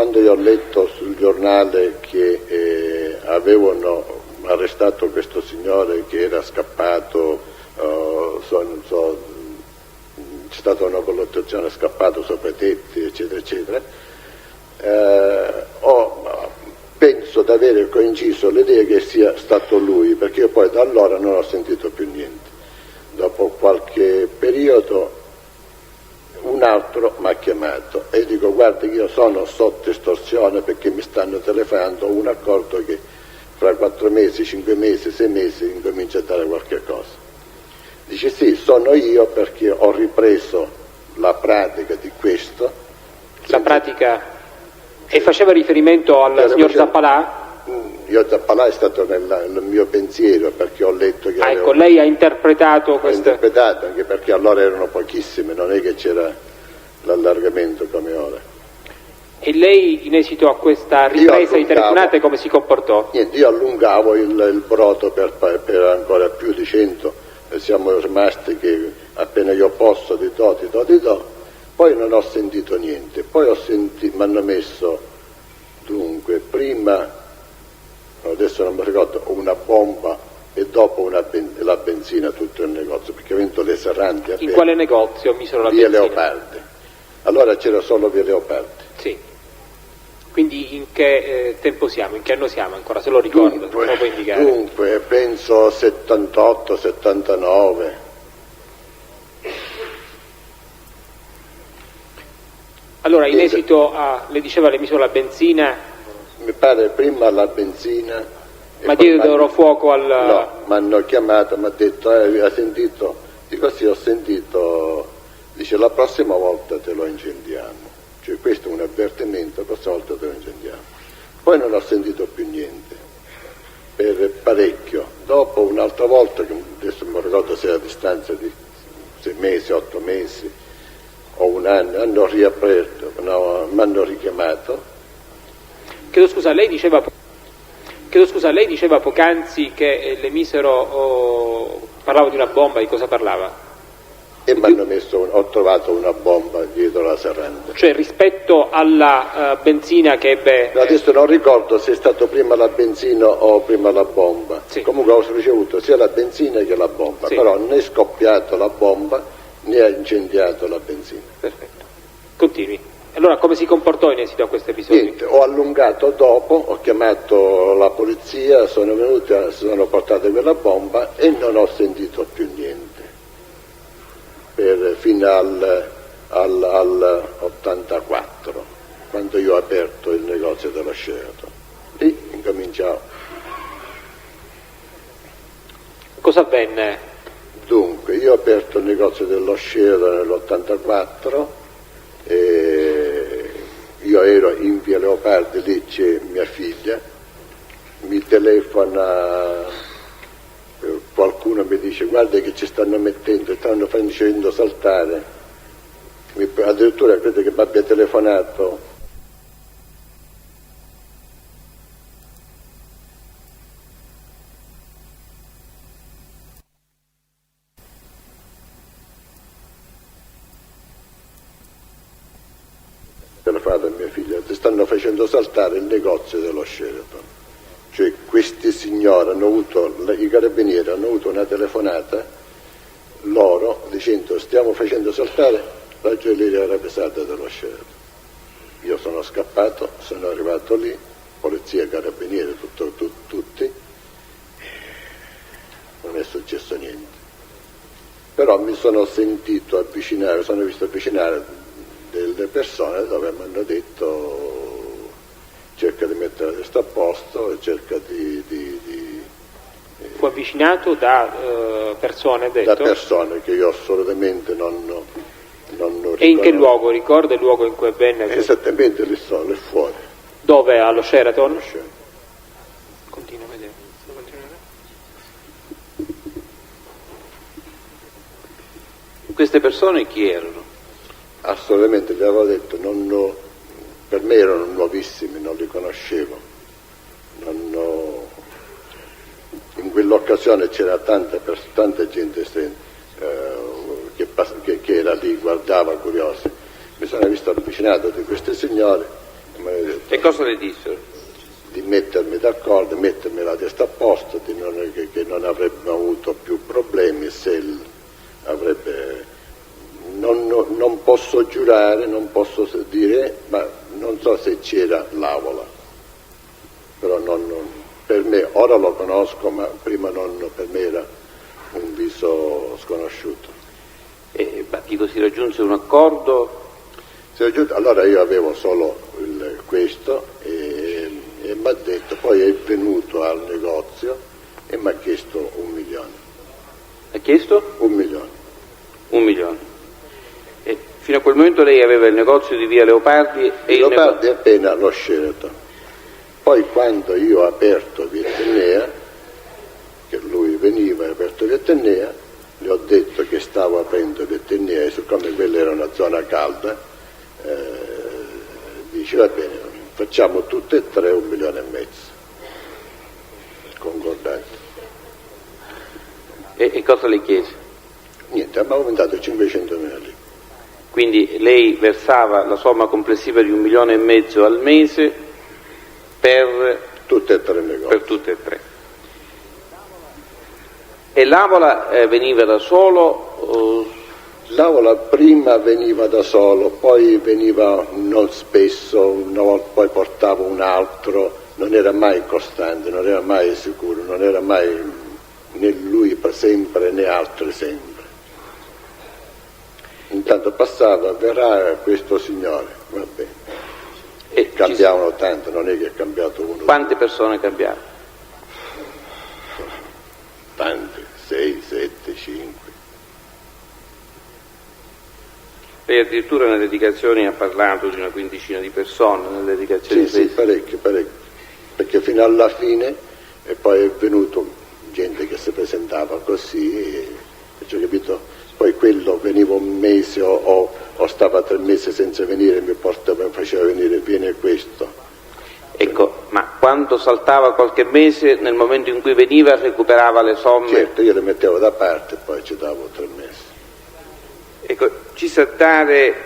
sul giornale che avevano arrestato questo signore che era scappato, c'è stata una colluttazione, scappato sopra i tetti, eccetera, eccetera, penso di avere coinciso l'idea che sia stato lui, perché io poi da allora non ho sentito più niente. Dopo qualche periodo un altro mi ha chiamato e dico: guardi, io sono sotto estorsione perché mi stanno telefonando, ho un accordo che fra 4 mesi, 5 mesi, 6 mesi incomincia a dare qualche cosa. Dice: sì, sono io perché ho ripreso la pratica di questo. La pratica? E faceva riferimento al signor Zappalà? Io Zappalà è stato nel mio pensiero, perché ho letto che... ecco, lei ha interpretato questo... Ho interpretato, anche perché allora erano pochissime, non è che c'era l'allargamento come ora. E lei, in esito a questa ripresa di telefonate, come si comportò? Niente, io allungavo il brodo per ancora più, dicendo siamo rimasti che appena io posso ti do. Poi non ho sentito niente, poi mi hanno messo, dunque, prima, adesso non mi ricordo, una bomba e dopo la benzina tutto il negozio, perché avendo le serranti aperte. In quale negozio misero la benzina? Via Leopardi. Allora c'era solo Via Leopardi. Sì. Quindi in che tempo siamo? In che anno siamo ancora? Se lo ricordo, se lo può indicare. Dunque, penso 78, 79. Allora, in esito a, le diceva, le misero la benzina? Mi pare prima la benzina. Ma diedero fuoco al... No, mi hanno chiamato, mi ha detto, ha sentito? Dico sì, ho sentito, dice la prossima volta te lo incendiamo. Cioè questo è un avvertimento, la prossima volta te lo incendiamo. Poi non ho sentito più niente, per parecchio. Dopo un'altra volta, che adesso mi ricordo se è a distanza di 6 mesi, 8 mesi, o un anno, hanno riaperto, mi hanno richiamato. Chiedo scusa, lei diceva poc'anzi che le misero, parlavo di una bomba, di cosa parlava? E mi hanno ho trovato una bomba dietro la serranda. Cioè rispetto alla benzina che ebbe... Adesso non ricordo se è stato prima la benzina o prima la bomba. Sì. Comunque ho ricevuto sia la benzina che la bomba, sì. Però né è scoppiato la bomba ne ha incendiato la benzina. Perfetto. Continui. Allora come si comportò in esito a questo episodio? Niente, ho allungato dopo, ho chiamato la polizia, sono venuti, sono portate quella bomba e non ho sentito più niente. Fino al 84, quando io ho aperto il negozio dello Sheraton. Lì incominciavo. Cosa avvenne? Dunque, io ho aperto il negozio dello Sheraton nell'84, io ero in Via Leopardi, lì c'è mia figlia, mi telefona qualcuno, mi dice guarda che ci stanno mettendo, stanno facendo saltare, addirittura credo che mi abbia telefonato a mia figlia, ti stanno facendo saltare il negozio dello Sheraton. Cioè questi signori hanno avuto, i carabinieri hanno avuto una telefonata loro dicendo stiamo facendo saltare la gioielleria ravesata dello Sheraton. Io sono scappato, sono arrivato lì, polizia, carabinieri, tutti, non è successo niente. Però mi sono sentito avvicinare, sono visto avvicinare delle persone dove mi hanno detto cerca di mettere la testa a posto e cerca di Fu avvicinato da persone, detto? Da persone che io assolutamente non ricordo. E in che luogo? Ricorda il luogo in cui avvenne? Esattamente lì fuori. Dove? Allo Sheraton? Allo Sheraton. Continua a vedere. Queste persone chi erano? Assolutamente, vi avevo detto, per me erano nuovissimi, non li conoscevo. In quell'occasione c'era tanta gente che era lì, guardava curiosi. Mi sono visto avvicinato di queste signore e mi hanno detto, e cosa le dissero? Di mettermi d'accordo, mettermi la testa a posto, che non avrebbe avuto più problemi se avrebbe... Non posso giurare, non posso dire, ma non so se c'era l'avola, però per me, ora lo conosco, ma prima per me era un viso sconosciuto. Dico, si raggiunse un accordo? Allora io avevo solo questo e mi ha detto, poi è venuto al negozio e mi ha chiesto 1 milione. Ha chiesto? 1 milione. 1 milione. E fino a quel momento lei aveva il negozio di via Leopardi e il Leopardi appena lo Sheraton. Poi quando io ho aperto via Etnea, che lui veniva e aperto via Etnea, gli ho detto che stavo aprendo via Etnea e siccome quella era una zona calda, dice va bene, facciamo tutte e tre 1,5 milioni. Concordati. E cosa le chiese? Niente, abbiamo aumentato 500.000 lì. Quindi lei versava la somma complessiva di 1,5 milioni al mese per tutte e tre negozi. Per tutte e tre. E l'avola veniva da solo? L'avola prima veniva da solo, poi veniva non spesso, una volta poi portava un altro, non era mai costante, non era mai sicuro, non era mai né lui per sempre né altri sempre. Intanto passava, verrà questo signore, va bene. E cambiavano tanto, non è che è cambiato uno. Quante persone cambiavano? Tante, 6, 7, 5. Lei addirittura nelle dichiarazioni ha parlato di una quindicina di persone, nelle dichiarazioni. Sì, parecchie, perché fino alla fine e poi è venuto gente che si presentava così, e cioè, capito? Poi quello veniva un mese o stava 3 mesi senza venire, mi faceva venire, viene questo. Ecco, ma quando saltava qualche mese, nel momento in cui veniva recuperava le somme? Certo, io le mettevo da parte e poi ci davo 3 mesi. Ecco, ci sa dare,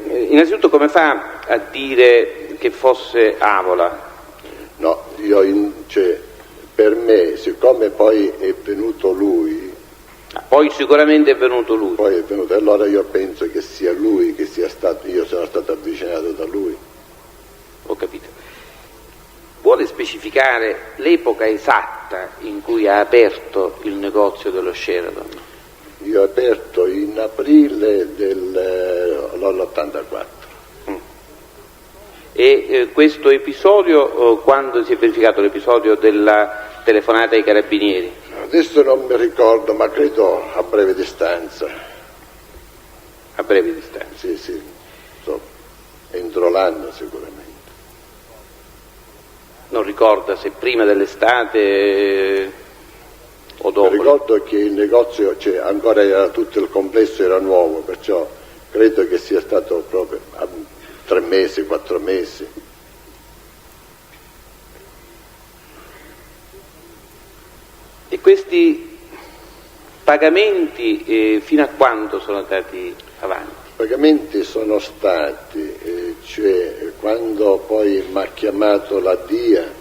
innanzitutto come fa a dire che fosse avola? No, per me, siccome poi è venuto lui, poi sicuramente è venuto lui. Poi è venuto, allora io penso che sia lui, che sia stato, io sono stato avvicinato da lui. Ho capito. Vuole specificare l'epoca esatta in cui ha aperto il negozio dello Sheraton? Io ho aperto in aprile dell'84. E questo episodio, quando si è verificato l'episodio della telefonata ai carabinieri? Adesso non mi ricordo, ma credo a breve distanza. A breve distanza? Sì, entro l'anno sicuramente. Non ricorda se prima dell'estate o dopo? Ricordo che il negozio, ancora era tutto il complesso era nuovo, perciò credo che sia stato proprio 3 mesi, 4 mesi. E questi pagamenti fino a quando sono andati avanti? I pagamenti sono stati, quando poi mi ha chiamato la DIA,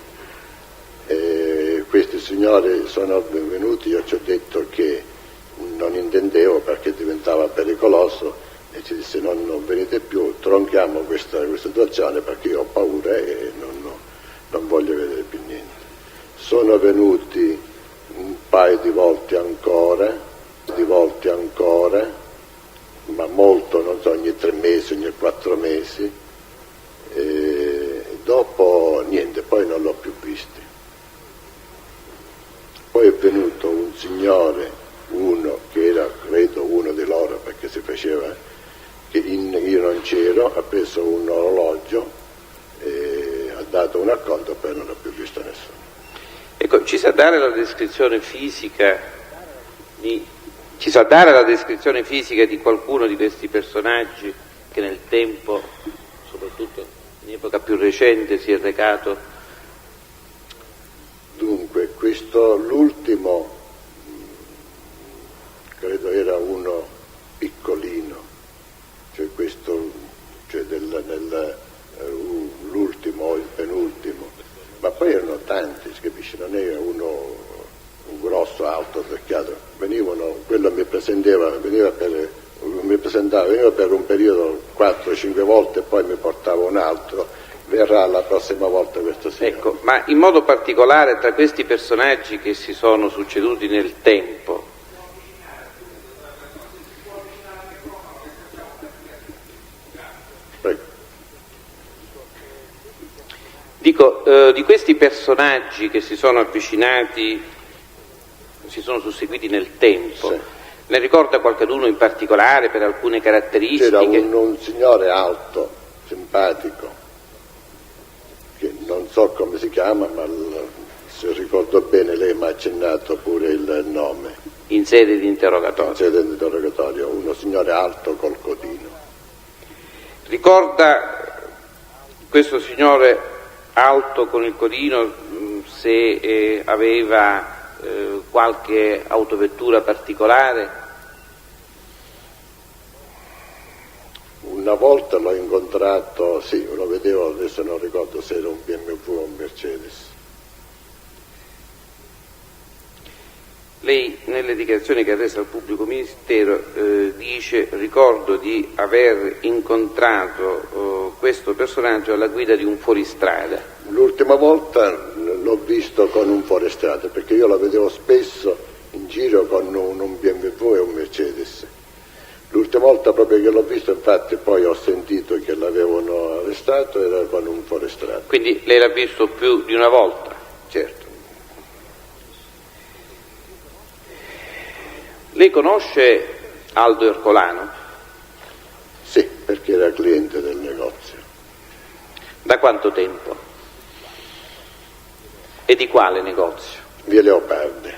questi signori sono venuti, io ci ho detto che non intendevo perché diventava pericoloso e ci disse non venite più, tronchiamo questa situazione perché io ho paura e non voglio vedere più niente. Sono venuti un paio di volte ancora, ma molto, non so, ogni 3 mesi, ogni 4 mesi, e dopo niente, poi non l'ho più visti. Poi è venuto un signore, uno che era credo uno di loro perché si faceva che io non c'ero, ha preso un orologio e ha dato un acconto, poi non ho più visto nessuno. Ecco, ci sa dare la descrizione fisica di qualcuno di questi personaggi che nel tempo, soprattutto in epoca più recente, si è recato? Dunque, l'ultimo credo era uno piccolino, l'ultimo o il penultimo, ma poi erano tanti, si capisce, non era uno un grosso alto becchiato, quello veniva per un periodo 4-5 volte e poi mi portava un altro, verrà la prossima volta questo signore. Ecco, ma in modo particolare tra questi personaggi che si sono succeduti nel tempo, dico, di questi personaggi che si sono avvicinati, si sono susseguiti nel tempo, sì. Ne ricorda qualcuno in particolare per alcune caratteristiche? C'era un signore alto, simpatico, che non so come si chiama, ma se ricordo bene lei mi ha accennato pure il nome. In sede di interrogatorio? In sede di interrogatorio, uno signore alto col codino. Ricorda questo signore alto con il codino se aveva qualche autovettura particolare? Una volta l'ho incontrato, sì, lo vedevo, adesso non ricordo se era un BMW o un Mercedes. Lei nelle dichiarazioni che ha reso al pubblico ministero dice: ricordo di aver incontrato questo personaggio alla guida di un fuoristrada. L'ultima volta l'ho visto con un fuoristrada perché io lo vedevo spesso in giro con un BMW e un Mercedes. L'ultima volta proprio che l'ho visto, infatti poi ho sentito che l'avevano arrestato, era con un fuoristrada. Quindi lei l'ha visto più di una volta? Certo. Lei conosce Aldo Ercolano? Sì, perché era cliente del negozio. Da quanto tempo? E di quale negozio? Via Leopardi.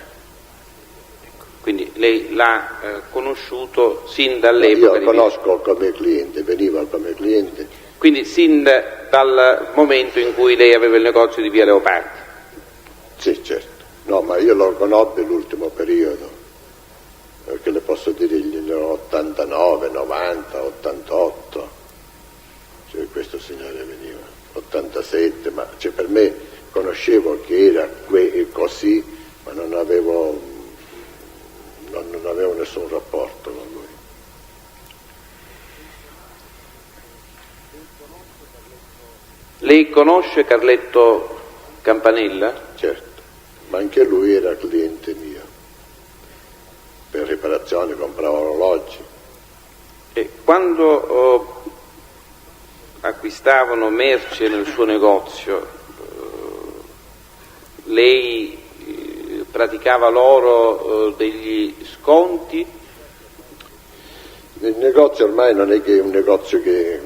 Quindi lei l'ha conosciuto sin dall'epoca? Io lo conosco come cliente, veniva come cliente. Quindi sin dal momento in cui lei aveva il negozio di Via Leopardi? Sì, certo. No, ma io lo conobbi l'ultimo periodo, perché le posso dire gli 89, 90, 88, questo signore veniva, 87, ma per me conoscevo che era così, ma non avevo nessun rapporto con lui. Lei conosce Carletto Campanella? Certo, ma anche lui era cliente mio. Per riparazioni comprava orologi. E quando acquistavano merce nel suo negozio, lei praticava loro degli sconti? Il negozio ormai non è che un negozio che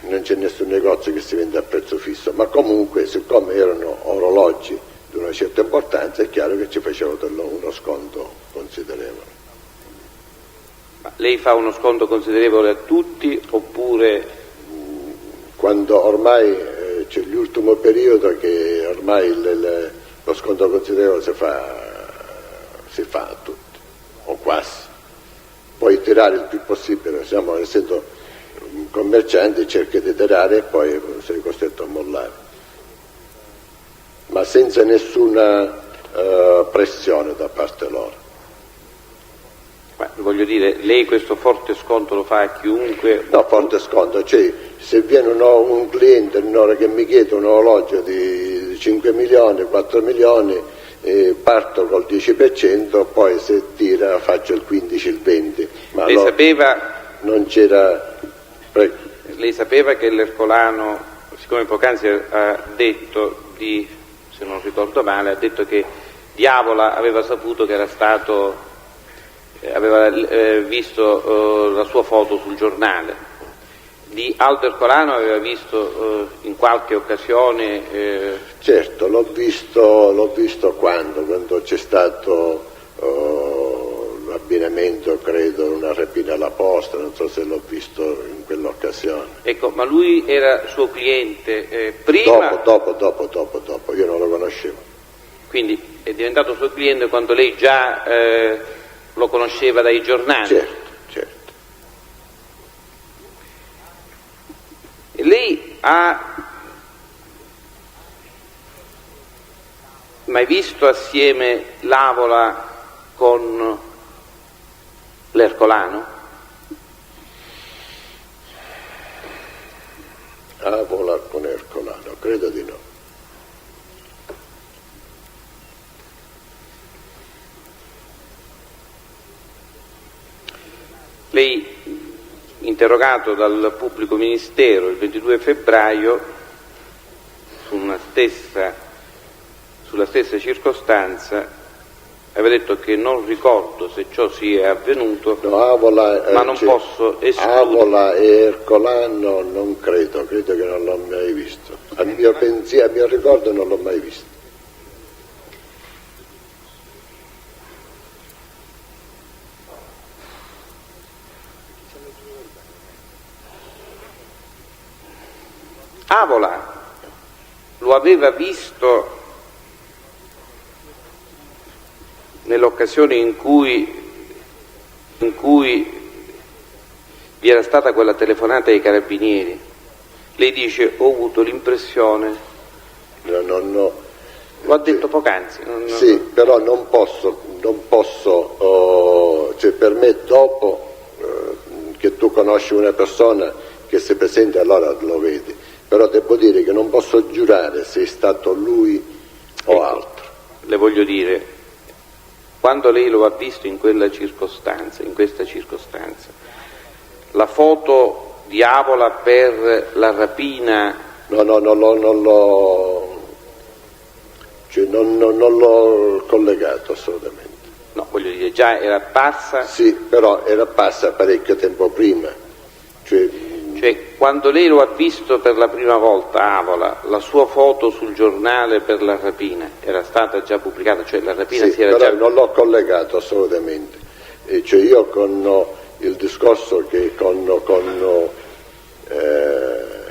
non c'è nessun negozio che si vende a prezzo fisso, ma comunque siccome erano orologi di una certa importanza è chiaro che ci facevano uno sconto considerevole. Ma lei fa uno sconto considerevole a tutti oppure? Quando ormai c'è l'ultimo periodo che ormai lo sconto considerevole si fa a tutti, o quasi. Puoi tirare il più possibile, essendo commercianti cerchi di tirare e poi sei costretto a mollare, ma senza nessuna pressione da parte loro. Ma voglio dire, lei questo forte sconto lo fa a chiunque? No, forte sconto, cioè se viene un cliente un'ora che mi chiede un orologio di 5 milioni, 4 milioni, parto col 10%, poi se tira faccio il 15, il 20. Ma lei sapeva? Non c'era. Prego. Lei sapeva che l'Ercolano, siccome poc'anzi ha detto se non ricordo male, ha detto che Diavola aveva saputo che era stato, aveva visto la sua foto sul giornale. Di Aldo Ercolano aveva visto in qualche occasione? Certo, l'ho visto quando c'è stato l'abbinamento, credo, una rapina alla posta, non so se l'ho visto in quell'occasione. Ecco, ma lui era suo cliente prima? Dopo, io non lo conoscevo. Quindi è diventato suo cliente quando lei già lo conosceva dai giornali? Certo. E lei ha mai visto assieme l'Avola con l'Ercolano? Avola con Ercolano, credo di no. Lei, interrogato dal pubblico ministero il 22 febbraio sulla stessa circostanza, aveva detto che non ricordo se ciò sia avvenuto, no, Avola, ma non posso escludere. Avola e Ercolano non credo che non l'ho mai visto. A mio ricordo non l'ho mai visto. Avola lo aveva visto nell'occasione in cui vi era stata quella telefonata ai carabinieri. Lei dice: ho avuto l'impressione. No. Lo ha detto poc'anzi. Sì, però non posso, cioè per me dopo che tu conosci una persona che si presenta allora lo vedi, però devo dire che non posso giurare se è stato lui o altro. Le voglio dire, quando lei lo ha visto in questa circostanza, la foto di Avola per la rapina? No, non l'ho collegato assolutamente. No, voglio dire, già era apparsa? Sì, però era apparsa parecchio tempo prima. Cioè quando lei lo ha visto per la prima volta, Avola, la sua foto sul giornale per la rapina era stata già pubblicata? Cioè la rapina sì, si era però già... non l'ho collegato assolutamente. E cioè io con il discorso che con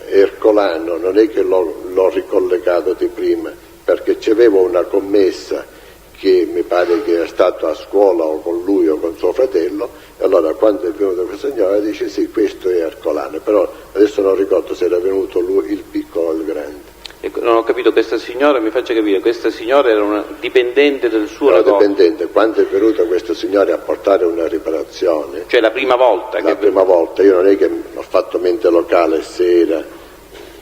Ercolano non è che l'ho ricollegato di prima, perché c'avevo una commessa che mi pare che era stato a scuola o con lui o con suo fratello, e allora quando è venuto questa signora dice sì, questo è Ercolano, però adesso non ricordo se era venuto lui il piccolo o il grande. Ecco, non ho capito, questa signora, mi faccia capire, questa signora era una dipendente del suo negozio? Dipendente, quando è venuta questa signora a portare una riparazione... Cioè la prima volta? Prima volta, io non è che ho fatto mente locale sera,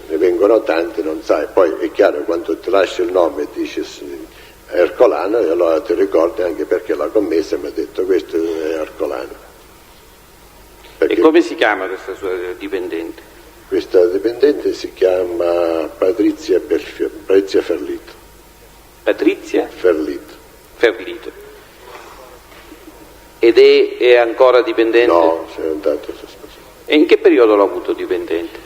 ne vengono tanti, non sai, poi è chiaro quando ti lasci il nome e dici Ercolano, e allora ti ricordi anche perché la commessa mi ha detto questo è Ercolano. E come si chiama questa sua dipendente? Questa dipendente si chiama Patrizia Ferlito. Patrizia? Ferlito. Ed è ancora dipendente? No, si è andato a sposare. E in che periodo l'ha avuto dipendente?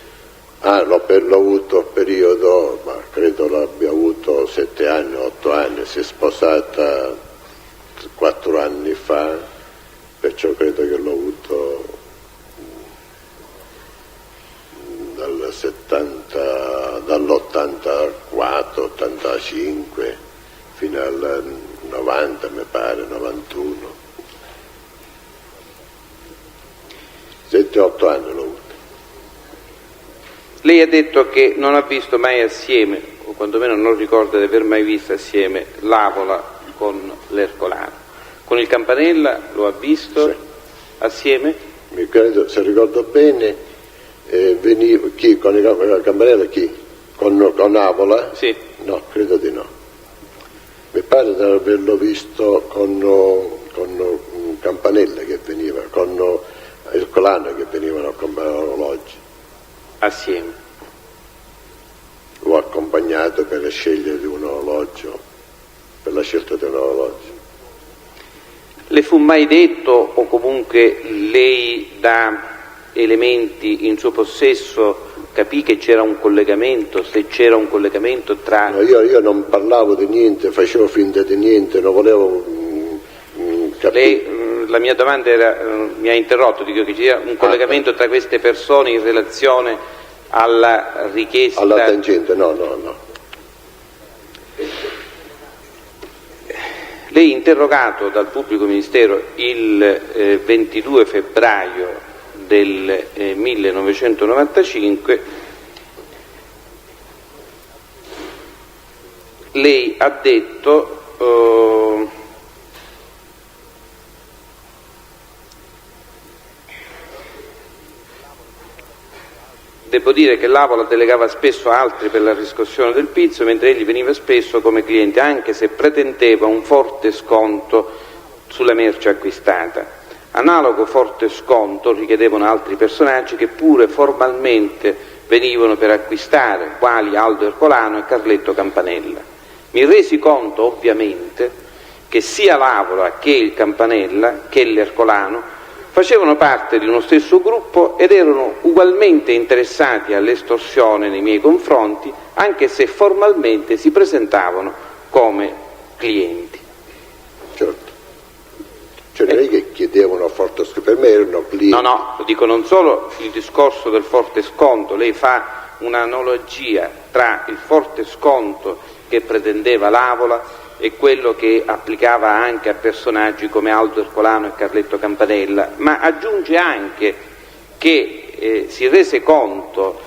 L'ho avuto periodo, ma credo l'abbia avuto 7 anni, 8 anni, si è sposata 4 anni fa, perciò credo che l'ho avuto dall'84, 85 fino al 90, mi pare, 91. 7-8 anni l'ho avuto. Lei ha detto che non ha visto mai assieme, o quantomeno non ricorda di aver mai visto assieme, l'Avola con l'Ercolano. Con il Campanella lo ha visto? Sì. Assieme? Mi credo, se ricordo bene, veniva chi con il Campanella, chi? Con Avola? Sì. No, credo di no. Mi pare di averlo visto con Campanella che veniva, con Ercolano che venivano a comprare orologi. Assieme. L'ho accompagnato per la scelta di un orologio, per la scelta di un orologio. Le fu mai detto, o comunque lei da elementi in suo possesso capì che c'era un collegamento, se c'era un collegamento tra... No, io non parlavo di niente, facevo finta di niente, non volevo capire. La mia domanda era, mi ha interrotto, dico che c'era un collegamento tra queste persone in relazione alla richiesta... Alla tangente, no. Lei, interrogato dal pubblico ministero il 22 febbraio del 1995, lei ha detto devo dire che l'Avola delegava spesso altri per la riscossione del pizzo, mentre egli veniva spesso come cliente, anche se pretendeva un forte sconto sulla merce acquistata. Analogo forte sconto richiedevano altri personaggi che pure formalmente venivano per acquistare, quali Aldo Ercolano e Carletto Campanella. Mi resi conto ovviamente che sia l'Avola che il Campanella che l'Ercolano facevano parte di uno stesso gruppo ed erano ugualmente interessati all'estorsione nei miei confronti, anche se formalmente si presentavano come clienti. Certo. Cioè non è che chiedevano forte sconto, per me erano clienti. No, dico non solo il discorso del forte sconto, lei fa un'analogia tra il forte sconto che pretendeva l'Avola e quello che applicava anche a personaggi come Aldo Ercolano e Carletto Campanella, ma aggiunge anche che si rese conto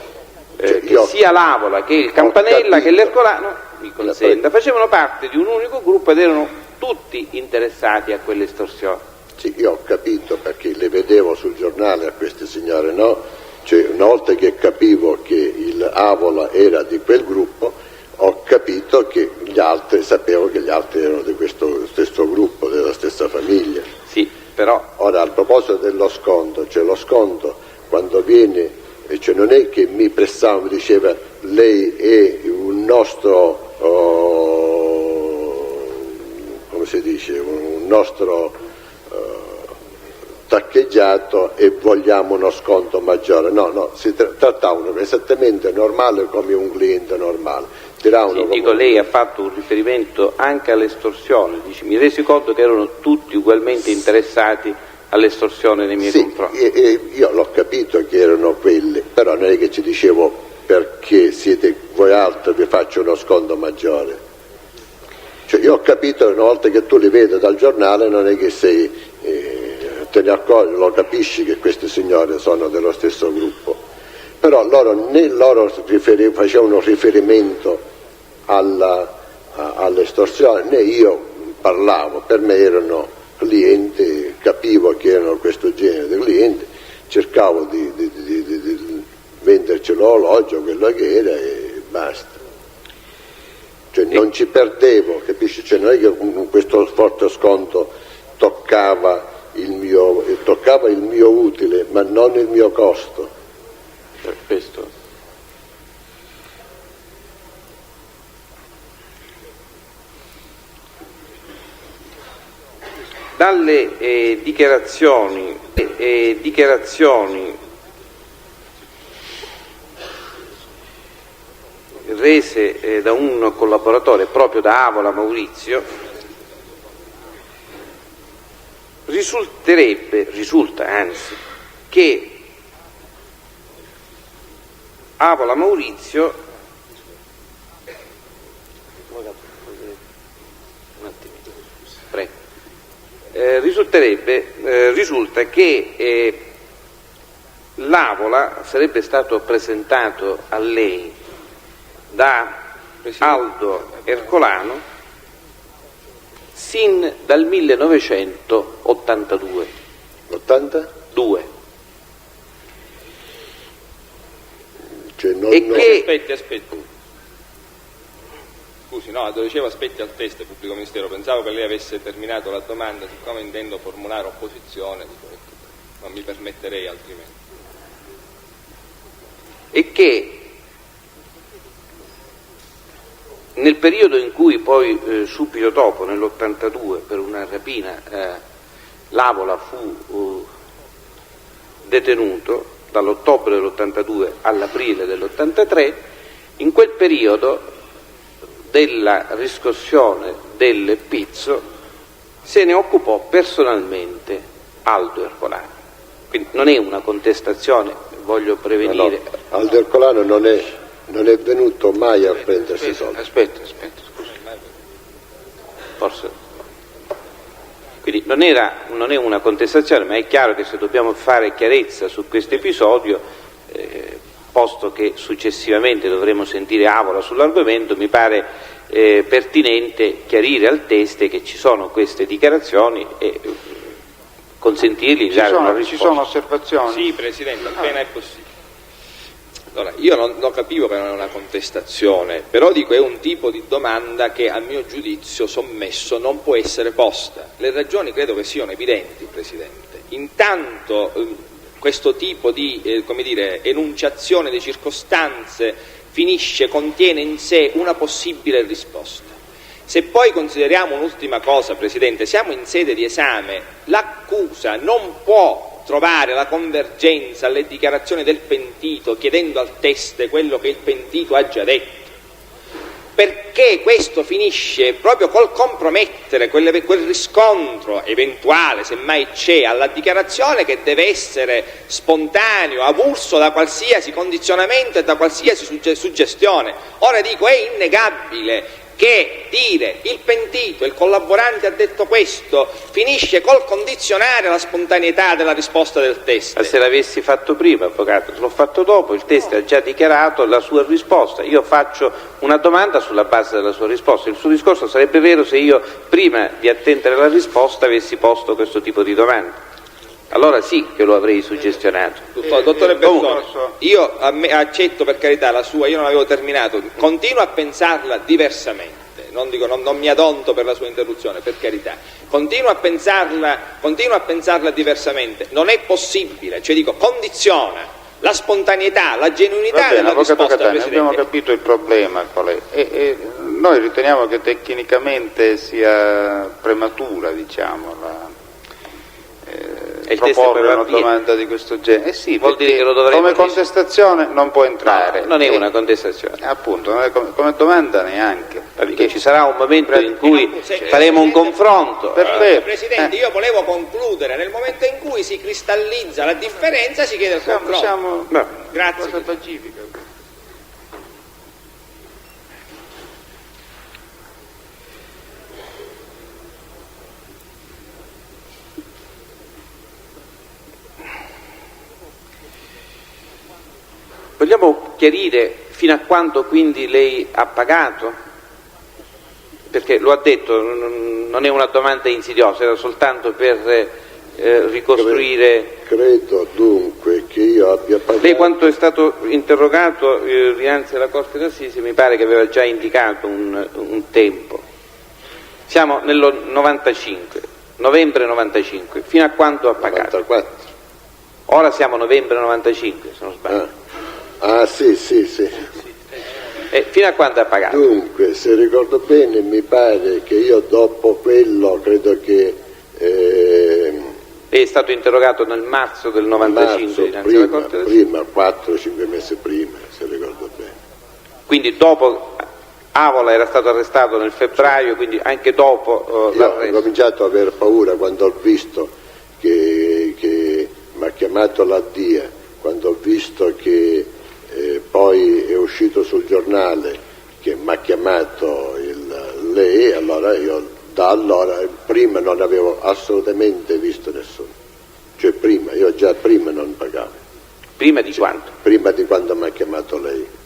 che sia l'Avola che il Campanella che l'Ercolano, mi consenta, facevano parte di un unico gruppo ed erano tutti interessati a quell'estorsione. Sì, io ho capito perché le vedevo sul giornale a queste signore, no? Cioè, una volta che capivo che il Avola era di quel gruppo, ho capito che gli altri, sapevo che gli altri erano di questo stesso gruppo, della stessa famiglia. Sì, però... Ora, al proposito dello sconto, cioè lo sconto quando viene, cioè non è che mi pressava, mi diceva lei è un nostro, come si dice, un nostro taccheggiato e vogliamo uno sconto maggiore. No, si trattavano esattamente normale come un cliente normale. Sì, dico, lei ha fatto un riferimento anche all'estorsione, dice, mi resi conto che erano tutti ugualmente interessati all'estorsione nei miei confronti. Io l'ho capito che erano quelli, però non è che ci dicevo perché siete voi altri vi faccio uno sconto maggiore. Cioè io ho capito che una volta che tu li vedi dal giornale non è che te ne accorgi, lo capisci che queste signore sono dello stesso gruppo, però loro facevano riferimento all'estorsione, né io parlavo, per me erano clienti, capivo che erano questo genere di clienti, cercavo di venderci l'orologio, quello che era e basta. Cioè non ci perdevo, capisci? Cioè non è che con questo forte sconto toccava il mio utile, ma non il mio costo. Per questo. Dalle dichiarazioni rese da un collaboratore proprio da Avola Maurizio, risulta anzi che Avola Maurizio risulta che l'Avola sarebbe stato presentato a lei da Aldo Ercolano sin dal 1982. 82. Cioè Aspetti. Scusi, no, dicevo aspetti al test, pubblico ministero, pensavo che lei avesse terminato la domanda, siccome intendo formulare opposizione, non mi permetterei altrimenti. E che nel periodo in cui poi subito dopo, nell'82, per una rapina, l'Avola fu detenuto dall'ottobre dell'82 all'aprile dell'83, in quel periodo della riscossione del Pizzo se ne occupò personalmente Aldo Ercolano. Quindi non è una contestazione, voglio prevenire. No. Aldo Ercolano non è venuto mai a prendersi i soldi. Aspetta, scusi. Forse. Quindi non è una contestazione, ma è chiaro che se dobbiamo fare chiarezza su questo episodio, posto che successivamente dovremo sentire Avola sull'argomento, mi pare pertinente chiarire al teste che ci sono queste dichiarazioni e consentirgli di dare una risposta. Ci sono osservazioni? Sì, Presidente, appena è possibile. Allora, io non capivo che non è una contestazione, però dico è un tipo di domanda che a mio giudizio sommesso non può essere posta. Le ragioni credo che siano evidenti, Presidente. Intanto questo tipo di enunciazione di circostanze contiene in sé una possibile risposta. Se poi consideriamo un'ultima cosa, Presidente, siamo in sede di esame, l'accusa non può trovare la convergenza alle dichiarazioni del pentito chiedendo al teste quello che il pentito ha già detto, perché questo finisce proprio col compromettere quel riscontro eventuale, se mai c'è, alla dichiarazione, che deve essere spontaneo, avulso da qualsiasi condizionamento e da qualsiasi suggestione. Ora dico, è innegabile che dire il pentito, il collaborante ha detto questo, finisce col condizionare la spontaneità della risposta del teste. Ma se l'avessi fatto prima, avvocato, l'ho fatto dopo, il teste ha già dichiarato la sua risposta, io faccio una domanda sulla base della sua risposta. Il suo discorso sarebbe vero se io, prima di attendere la risposta, avessi posto questo tipo di domanda. Allora sì che lo avrei suggestionato. Dottore Bertone, io accetto per carità la sua, io non avevo terminato, continuo a pensarla diversamente, non mi adonto per la sua interruzione, per carità, continuo a pensarla diversamente, non è possibile, cioè dico, condiziona la spontaneità, la genuinità della risposta, Presidente. Abbiamo capito il problema qual è, e noi riteniamo che tecnicamente sia prematura, diciamo, proporre una domanda di questo genere. Sì, vuol dire che lo dovremmo come contestazione non può entrare. No, non è una contestazione. Appunto, non è come domanda neanche. Perché ci sarà un momento in cui faremo un confronto. Presidente, io volevo concludere, nel momento in cui si cristallizza la differenza si chiede il confronto. Grazie. Cosa pacifica. Vogliamo chiarire fino a quando quindi lei ha pagato? Perché lo ha detto, non è una domanda insidiosa, era soltanto per ricostruire. Credo dunque che io abbia pagato. Lei, quando è stato interrogato dinanzi alla Corte d'Assise, mi pare che aveva già indicato un tempo. Siamo nel 95, novembre 95. Fino a quando ha pagato? 94. Ora siamo novembre 95, se non sbaglio. Sì. Fino a quando ha pagato? Dunque, se ricordo bene, mi pare che io dopo quello, credo che lei è stato interrogato nel marzo del 95 dinanzi alla Corte d'Assise? Prima, 4-5 mesi prima, se ricordo bene. Quindi dopo Avola era stato arrestato nel febbraio, quindi anche dopo l'arresto. Ho cominciato ad aver paura quando ho visto che mi ha chiamato la DIA, quando ho visto che poi è uscito sul giornale che mi ha chiamato lei, allora io da allora, prima non avevo assolutamente visto nessuno, cioè io già prima non pagavo. Prima di quanto? Prima di quando mi ha chiamato lei.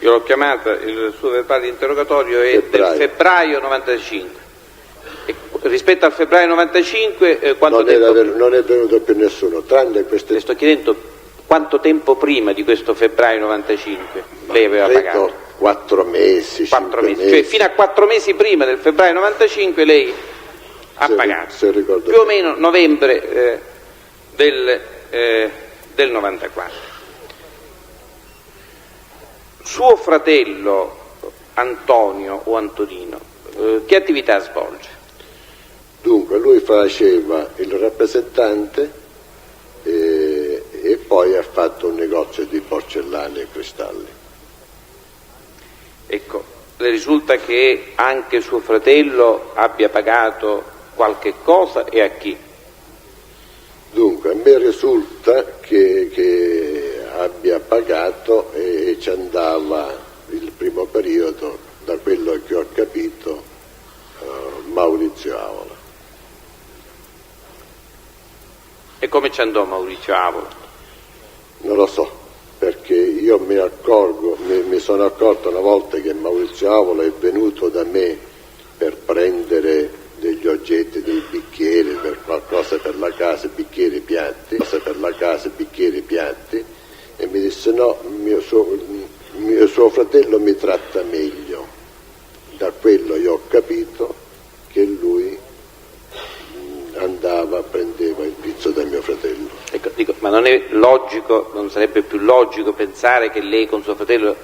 Io l'ho chiamata, il suo verbale di interrogatorio è del febbraio 95. E rispetto al febbraio 95 quanto tempo? Non è venuto più nessuno, tranne queste... Le sto chiedendo quanto tempo prima di questo febbraio 95 lei aveva pagato? 4 mesi, 5 mesi. Cioè fino a 4 mesi prima del febbraio 95 lei ha pagato. Più o meno novembre del 94. Suo fratello Antonio o Antonino, che attività svolge? Dunque, lui faceva il rappresentante e poi ha fatto un negozio di porcellane e cristalli. Ecco, le risulta che anche suo fratello abbia pagato qualche cosa e a chi? Dunque, a me risulta che abbia pagato e ci andava il primo periodo, da quello che ho capito, Maurizio Avola. E come ci andò Maurizio Avola? Non lo so, perché io mi sono accorto una volta che Maurizio Avola è venuto da me per prendere degli oggetti, dei bicchieri, per qualcosa per la casa, bicchieri e piatti, e mi disse no, suo fratello mi tratta meglio. Da quello io ho capito che lui prendeva il pizzo da mio fratello. Ecco, dico, ma non è logico, non sarebbe più logico pensare che lei con suo fratello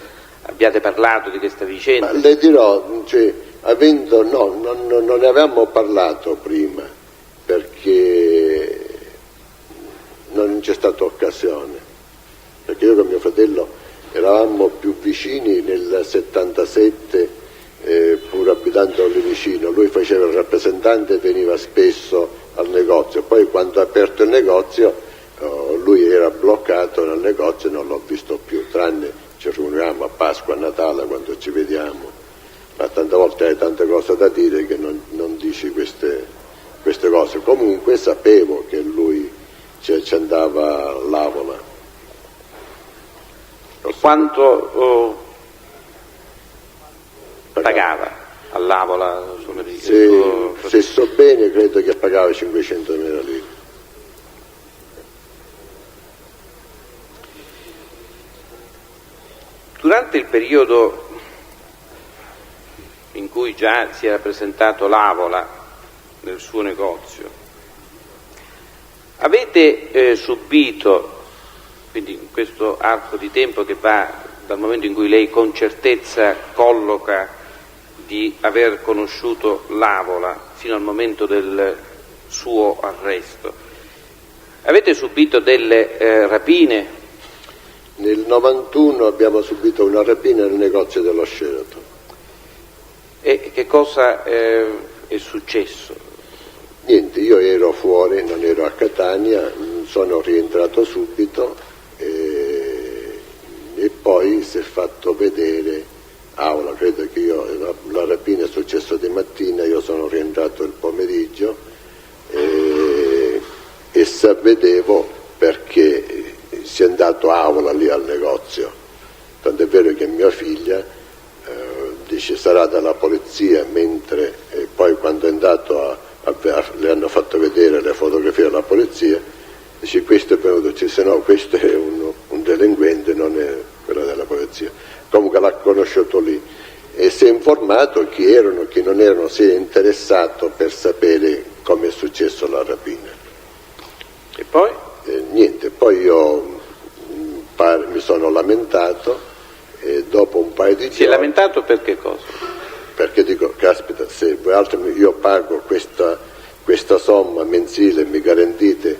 abbiate parlato di questa vicenda? Ma le dirò, cioè, non ne avevamo parlato prima, perché non c'è stata occasione, perché io con mio fratello eravamo più vicini nel 77, pur abitando lì vicino. Lui faceva il rappresentante e veniva spesso al negozio, poi quando ha aperto il negozio lui era bloccato nel negozio e non l'ho visto più, tranne ci riuniamo a Pasqua, a Natale quando ci vediamo, ma tante volte hai tante cose da dire che non dici queste cose. Comunque sapevo che lui ci andava all'Avola. Quanto pagava all'Avola? Se so bene credo che pagava 500.000 lire. Durante il periodo in cui già si era presentato l'Avola nel suo negozio, avete subito, quindi in questo arco di tempo che va dal momento in cui lei con certezza colloca di aver conosciuto l'Avola fino al momento del suo arresto, avete subito delle rapine? Nel 91 abbiamo subito una rapina nel negozio dello Sheraton. E che cosa è successo? Niente, io ero fuori, non ero a Catania, sono rientrato subito e poi si è fatto vedere Avola. Credo che la rapina è successa di mattina, io sono rientrato il pomeriggio e vedevo perché si è andato Avola lì al negozio, tant'è vero che mia figlia dice sarà dalla polizia, mentre poi quando è andato le hanno fatto vedere le fotografie della polizia, dice questo è venuto, dice no, questo è un delinquente, non è quello della polizia. Comunque l'ha conosciuto lì e si è informato chi erano, chi non erano, si è interessato per sapere come è successo la rapina. E poi? Niente, poi io mi sono lamentato e dopo un paio di giorni... Si è lamentato per che cosa? Perché dico, caspita, se voi altri io pago questa somma mensile, mi garantite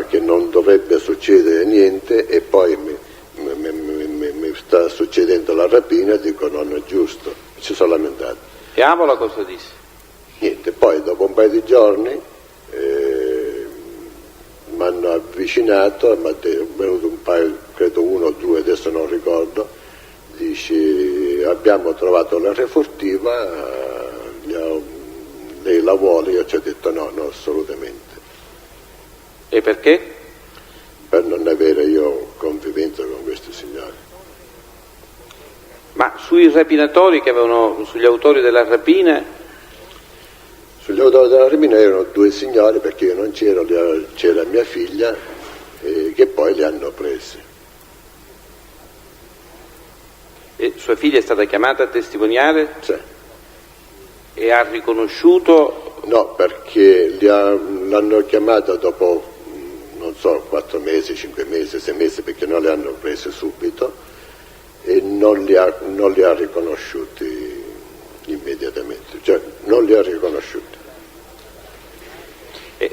che non dovrebbe succedere niente e poi mi sta succedendo la rapina, dico non è giusto, ci sono lamentato. E Avola cosa disse? Niente, poi dopo un paio di giorni mi hanno avvicinato, mi è venuto un paio, credo uno o due, adesso non ricordo, dice abbiamo trovato la refurtiva, lei la vuole? Io ci ho detto no, assolutamente. E perché? Per non avere io convivenza con questi signori. Ma sui rapinatori sugli autori della rapina? Sugli autori della rapina erano due signori, perché io non c'ero, c'era mia figlia, che poi li hanno presi. E sua figlia è stata chiamata a testimoniare? Sì. E ha riconosciuto? No, perché l'hanno chiamata dopo, non so, 4 mesi, 5 mesi, 6 mesi, perché non le hanno prese subito e non li ha riconosciuti immediatamente, cioè non li ha riconosciuti.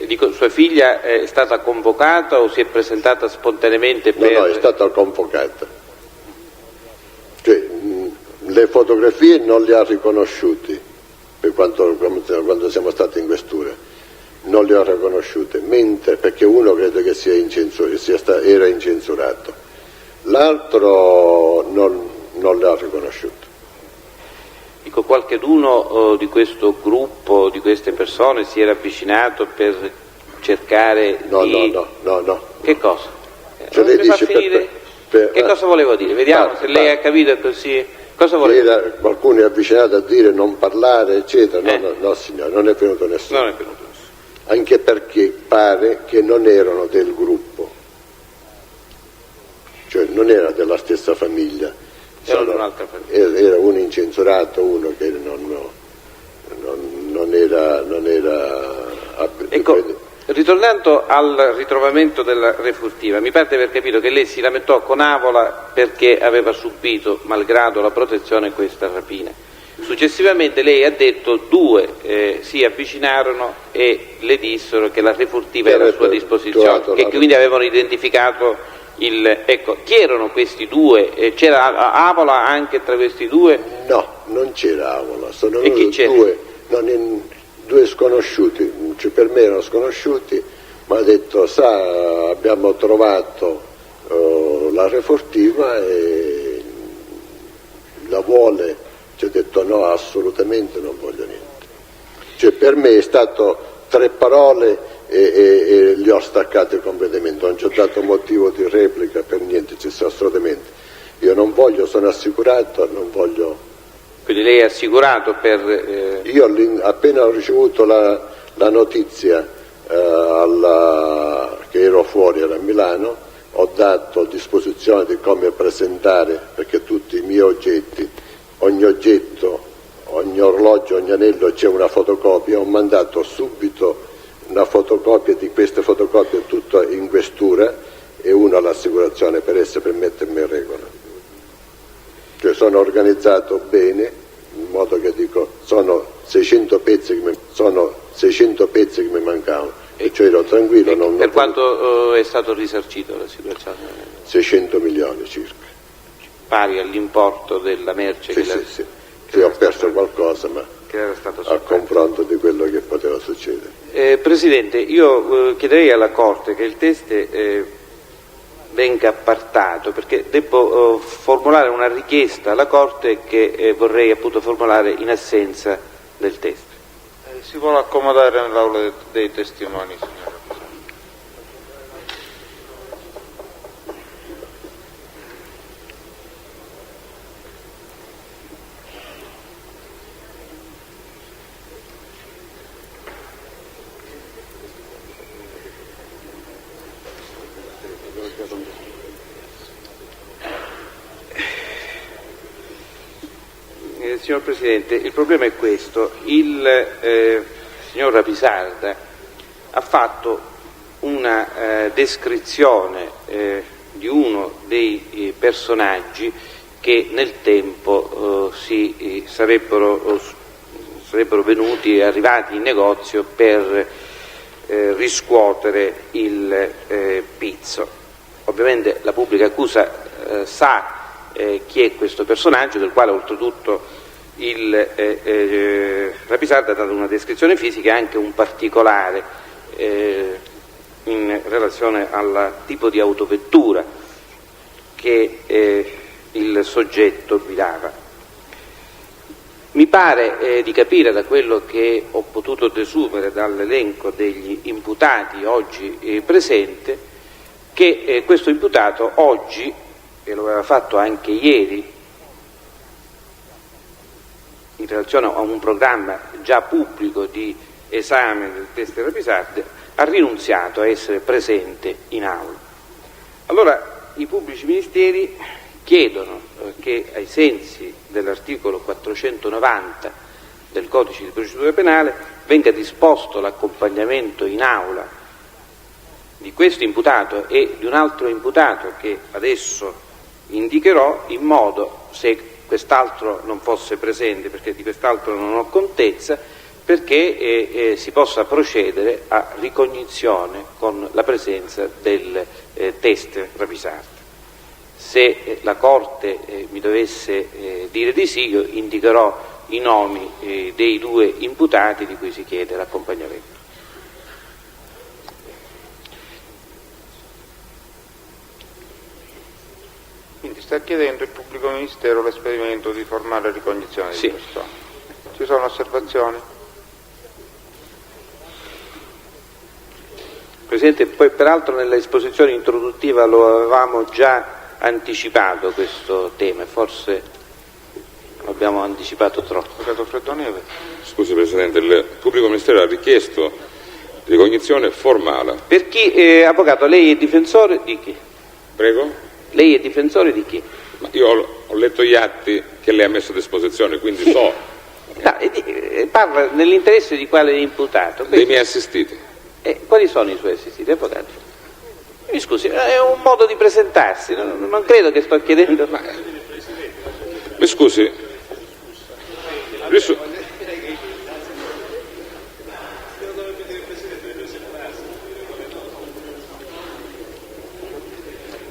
Dico, sua figlia è stata convocata o si è presentata spontaneamente per... No, è stata convocata. Cioè, le fotografie non le ha riconosciuti per quando siamo stati in questura, non le ha riconosciute, mentre perché uno credo che era incensurato, l'altro non le ha riconosciute. Dico, qualcheduno di questo gruppo, di queste persone si era avvicinato per cercare di... No. Che cosa? Cioè, lei dice che cosa volevo dire? Vediamo se lei ha capito così. Cosa voleva? Qualcuno è avvicinato a dire non parlare, eccetera. No, signore, non è venuto nessuno. Non è venuto nessuno. Anche perché pare che non erano del gruppo, cioè non era della stessa famiglia. Era un'altra famiglia. Era uno incensurato, uno che non era... Ecco, ritornando al ritrovamento della refurtiva, mi pare di aver capito che lei si lamentò con Avola perché aveva subito, malgrado la protezione, questa rapina. Successivamente lei ha detto due si avvicinarono e le dissero che la refurtiva era a sua disposizione, che quindi avevano identificato Ecco, chi erano questi due? C'era Avola anche tra questi due? No, non c'era Avola, sono due sconosciuti, cioè per me erano sconosciuti, ma ha detto abbiamo trovato la refurtiva e la vuole, ci ha detto no, assolutamente non voglio niente. Cioè per me è stato 3 parole e li ho staccati completamente, non ci ho dato motivo di replica per niente, assolutamente. Io non voglio, sono assicurato, non voglio. Quindi lei è assicurato per... Io appena ho ricevuto la notizia che ero fuori, ero a Milano, ho dato a disposizione di come presentare, perché tutti i miei oggetti, ogni oggetto, ogni orologio, ogni anello c'è una fotocopia, ho mandato subito una fotocopia di queste fotocopie tutta in questura e una all'assicurazione per mettermi in regola. Cioè sono organizzato bene, in modo che dico sono 600 pezzi che mi mancavano e cioè ero tranquillo. Per quanto è stato risarcito l'assicurazione? 600 milioni circa. Pari all'importo della merce? Sì. Ho perso qualcosa, ma a confronto di quello che poteva succedere. Presidente, io chiederei alla Corte che il test venga appartato, perché devo formulare una richiesta alla Corte che vorrei appunto formulare in assenza del test. Si vuole accomodare nell'aula dei testimoni, signora. Signor Presidente, il problema è questo: il signor Rapisarda ha fatto una descrizione di uno dei personaggi che nel tempo sarebbero venuti, arrivati in negozio per riscuotere il pizzo. Ovviamente la pubblica accusa sa chi è questo personaggio, del quale oltretutto il Rapisarda ha dato una descrizione fisica e anche un particolare in relazione al tipo di autovettura che il soggetto guidava. Mi pare di capire da quello che ho potuto desumere dall'elenco degli imputati oggi presente che questo imputato oggi, e lo aveva fatto anche ieri in relazione a un programma già pubblico di esame del testo di Rapisarda, ha rinunziato a essere presente in aula. Allora i pubblici ministeri chiedono che ai sensi dell'articolo 490 del Codice di procedura penale venga disposto l'accompagnamento in aula di questo imputato e di un altro imputato che adesso indicherò, in modo, se quest'altro non fosse presente, perché di quest'altro non ho contezza, perché si possa procedere a ricognizione con la presenza del test Rapisarda. Se la Corte mi dovesse dire di sì, io indicherò i nomi dei due imputati di cui si chiede l'accompagnamento. Quindi sta chiedendo il pubblico ministero l'esperimento di formale ricognizione di persone. Ci sono osservazioni? Presidente, poi peraltro nella esposizione introduttiva lo avevamo già anticipato questo tema, forse l'abbiamo anticipato troppo. Avvocato Freddoneve. Scusi Presidente, il pubblico ministero ha richiesto ricognizione formale. Per chi, avvocato, lei è difensore di chi? Prego? Lei è difensore di chi? Ma io ho letto gli atti che lei ha messo a disposizione, quindi so. No, parla nell'interesse di quale imputato? Dei miei assistiti. Quali sono i suoi assistiti, avvocato? Mi scusi, è un modo di presentarsi, non credo che sto chiedendo. Mi scusi.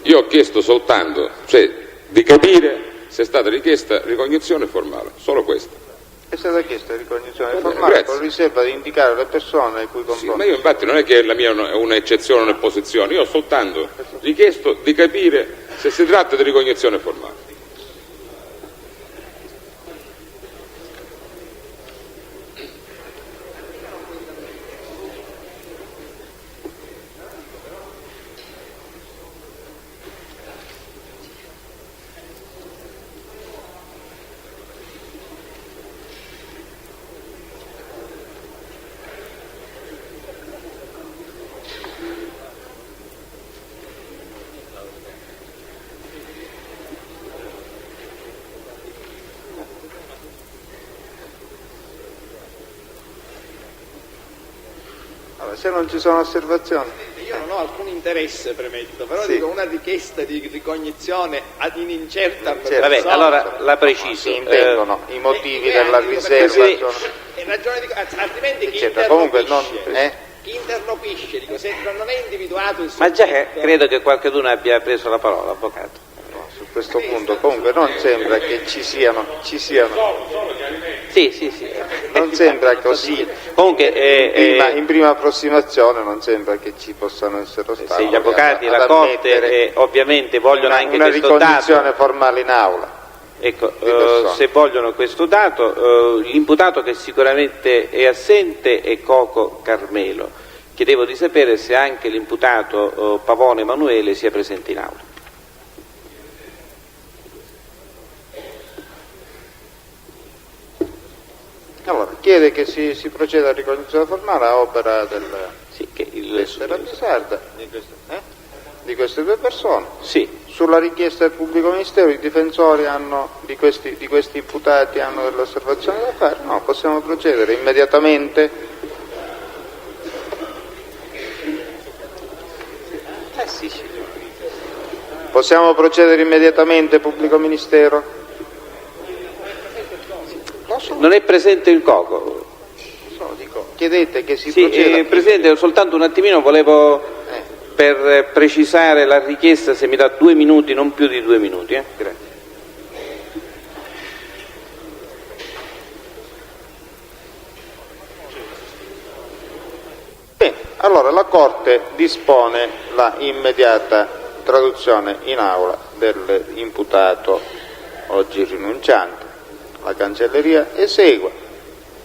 Io ho chiesto soltanto, di capire se è stata richiesta ricognizione formale, solo questo. È stata chiesta ricognizione formale con riserva di indicare le persone ai cui confronti. Sì, ma io infatti non è che la mia è un'eccezione o un'opposizione, io ho soltanto richiesto di capire se si tratta di ricognizione formale. Se non ci sono osservazioni. Io non ho alcun interesse, premetto, però sì. Dico una richiesta di ricognizione ad incerta Vabbè, allora la preciso. Si intendono i motivi della riserva. Altrimenti chi interlopisce, dico, se non è individuato il soggetto. Ma già credo che qualcuno abbia preso la parola, avvocato. Su questo punto comunque non sembra che ci siano. Sì. Non sembra così. Comunque in prima approssimazione non sembra che ci possano essere ostacoli. Se gli avvocati e la Corte ovviamente vogliono anche una questo dato. Una ricognizione formale in aula. Ecco, se vogliono questo dato, l'imputato che sicuramente è assente è Coco Carmelo. Chiedevo di sapere se anche l'imputato Pavone Emanuele sia presente in aula. Allora, chiede che si proceda a ricognizione formale a opera del Rapisarda di queste due persone. Sì. Sulla richiesta del pubblico ministero i difensori di questi imputati hanno delle osservazioni da fare? No, possiamo procedere immediatamente. Sì. Possiamo procedere immediatamente, pubblico ministero? Non è presente il Coco. Chiedete che si proceda. Presidente, soltanto un attimino volevo per precisare la richiesta, se mi dà 2 minuti, non più di 2 minuti. Grazie. allora la Corte dispone la immediata traduzione in aula dell'imputato oggi rinunciante. La Cancelleria esegue,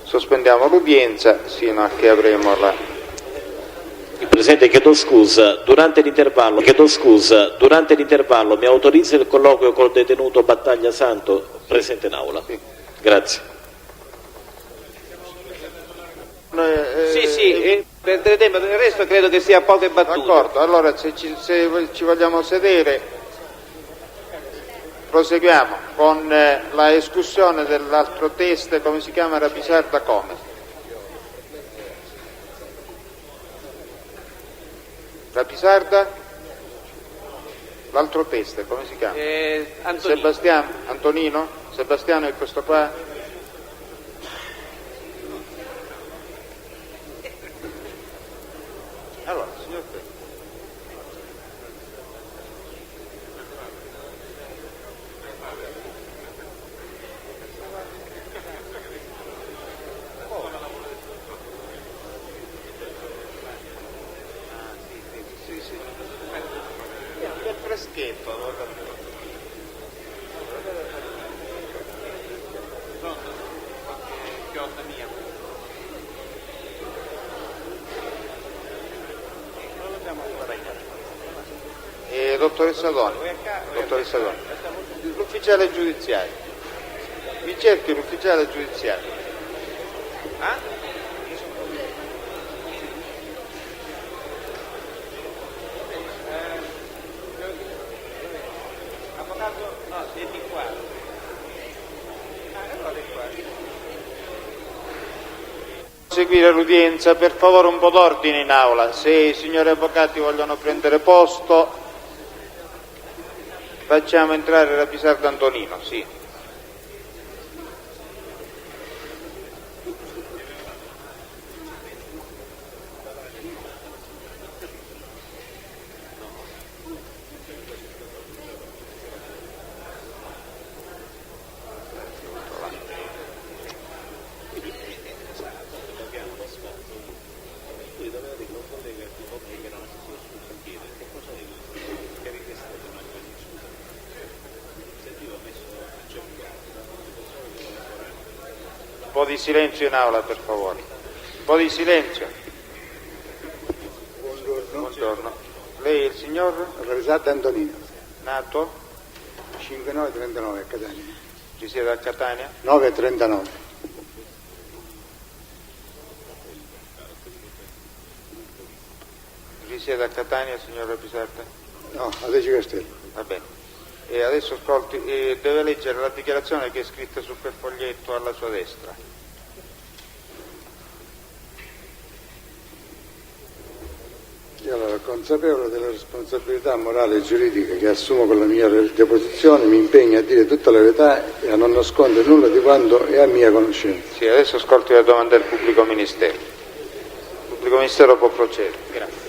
sospendiamo l'udienza sino a che avremo la... Il Presidente, chiedo scusa, durante l'intervallo mi autorizza il colloquio col detenuto Battaglia Santo presente in aula? Sì. Grazie. Sì, perdere tempo, del resto credo che sia poche battute. D'accordo, allora se ci vogliamo sedere proseguiamo con la escussione dell'altro test, come si chiama, Rapisarda come? Rapisarda? L'altro test, come si chiama? Sebastiano? Antonino? Sebastiano è questo qua? Allora, signor Presidente. Che freschetto, avevo capito. Dottoressa Doni, l'ufficiale giudiziario, mi cerchi l'ufficiale giudiziario. Avvocato, no, è di qua. Allora è qua. Seguire l'udienza, per favore un po' d'ordine in aula, se i signori avvocati vogliono prendere posto. Facciamo entrare Rapisarda Antonino, sì. Un po' di silenzio in aula, per favore. Un po' di silenzio. Buongiorno. Lei è il signor? Rapisarda Antonino. Nato? 5939 a Catania. Risiede a Catania? 939. Risiede a Catania, signor Rapisarda? No, a Deci Castello. Va bene. E adesso ascolti, deve leggere la dichiarazione che è scritta su quel foglietto alla sua destra. Io, allora, consapevole della responsabilità morale e giuridica che assumo con la mia deposizione, mi impegno a dire tutta la verità e a non nascondere nulla di quanto è a mia conoscenza. Sì, adesso ascolti la domanda del pubblico ministero. Il pubblico ministero può procedere. Grazie.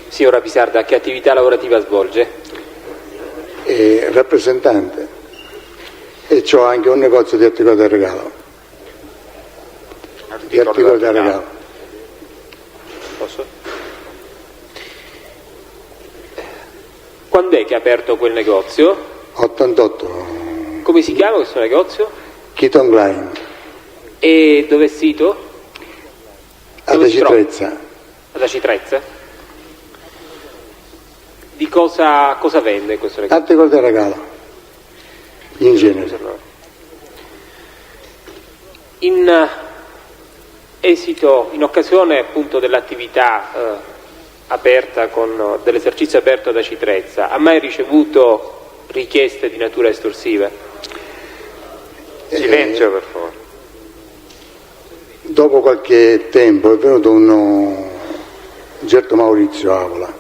Signor Rapisarda, che attività lavorativa svolge? È rappresentante e ho anche un negozio di articoli da regalo. Articoli da regalo. Posso? Quando è che ha aperto quel negozio? 88. Come si chiama questo negozio? Keaton Klein. E dove è sito? Ad Acitrezza. Ad Acitrezza? Di cosa vende questo negozio? Articoli da regalo, in genere. In esito, in occasione appunto dell'attività aperta dell'esercizio aperto ad Acitrezza, ha mai ricevuto richieste di natura estorsiva? Silenzio, per favore. Dopo qualche tempo è venuto un certo Maurizio Avola.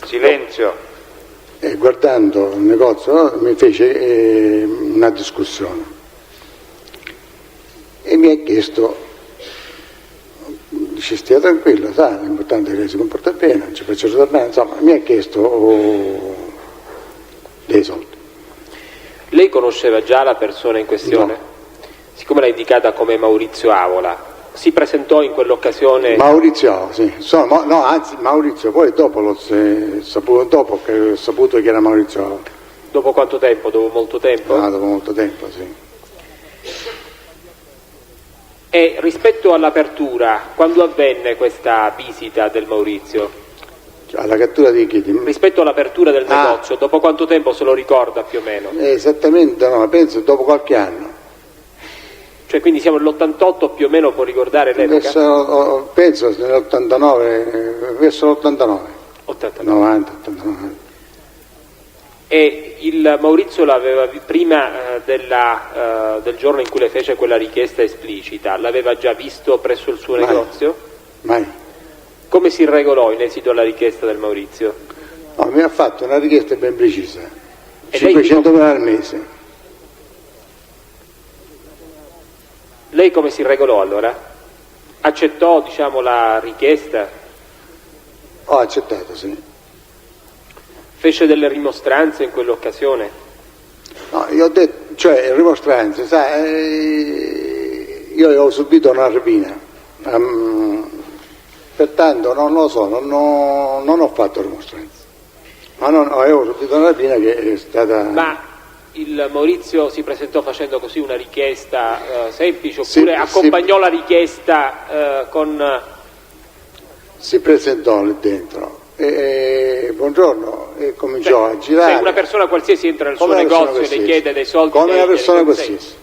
Silenzio. E guardando il negozio mi fece una discussione e mi ha chiesto, dice stia tranquillo, sai, l'importante è che si comporta bene, non ci faccio tornare, insomma mi ha chiesto dei soldi. Lei conosceva già la persona in questione? No. siccome l'ha indicata come Maurizio Avola, si presentò in quell'occasione... Maurizio, sì. Anzi Maurizio, poi dopo dopo che ho saputo che era Maurizio Avola. Dopo quanto tempo? Dopo molto tempo? Ah, dopo molto tempo, sì. E rispetto all'apertura, quando avvenne questa visita del Maurizio? Alla cattura di chi? Rispetto all'apertura del negozio, dopo quanto tempo se lo ricorda più o meno? Esattamente, no, penso dopo qualche anno. Cioè quindi siamo nell'88 più o meno, può ricordare l'epoca? Penso nell'89, verso l'89. 90, 89. E il Maurizio l'aveva prima del giorno in cui le fece quella richiesta esplicita, l'aveva già visto presso il suo negozio? Mai. Come si regolò in esito alla richiesta del Maurizio? No, mi ha fatto una richiesta ben precisa, 500.000 al mese. Lei come si regolò allora? Accettò, diciamo, la richiesta? Ho accettato, sì. Fece delle rimostranze in quell'occasione? No, io ho detto, cioè rimostranze, sai, io ho subito una rapina, pertanto non lo so, non ho fatto rimostranze, ma avevo subito una rapina che è stata... Ma il Maurizio si presentò facendo così una richiesta semplice, oppure accompagnò la richiesta con... Si presentò lì dentro. Buongiorno, e cominciò a girare. Se una persona qualsiasi entra nel suo negozio e le chiede dei soldi, come una persona qualsiasi.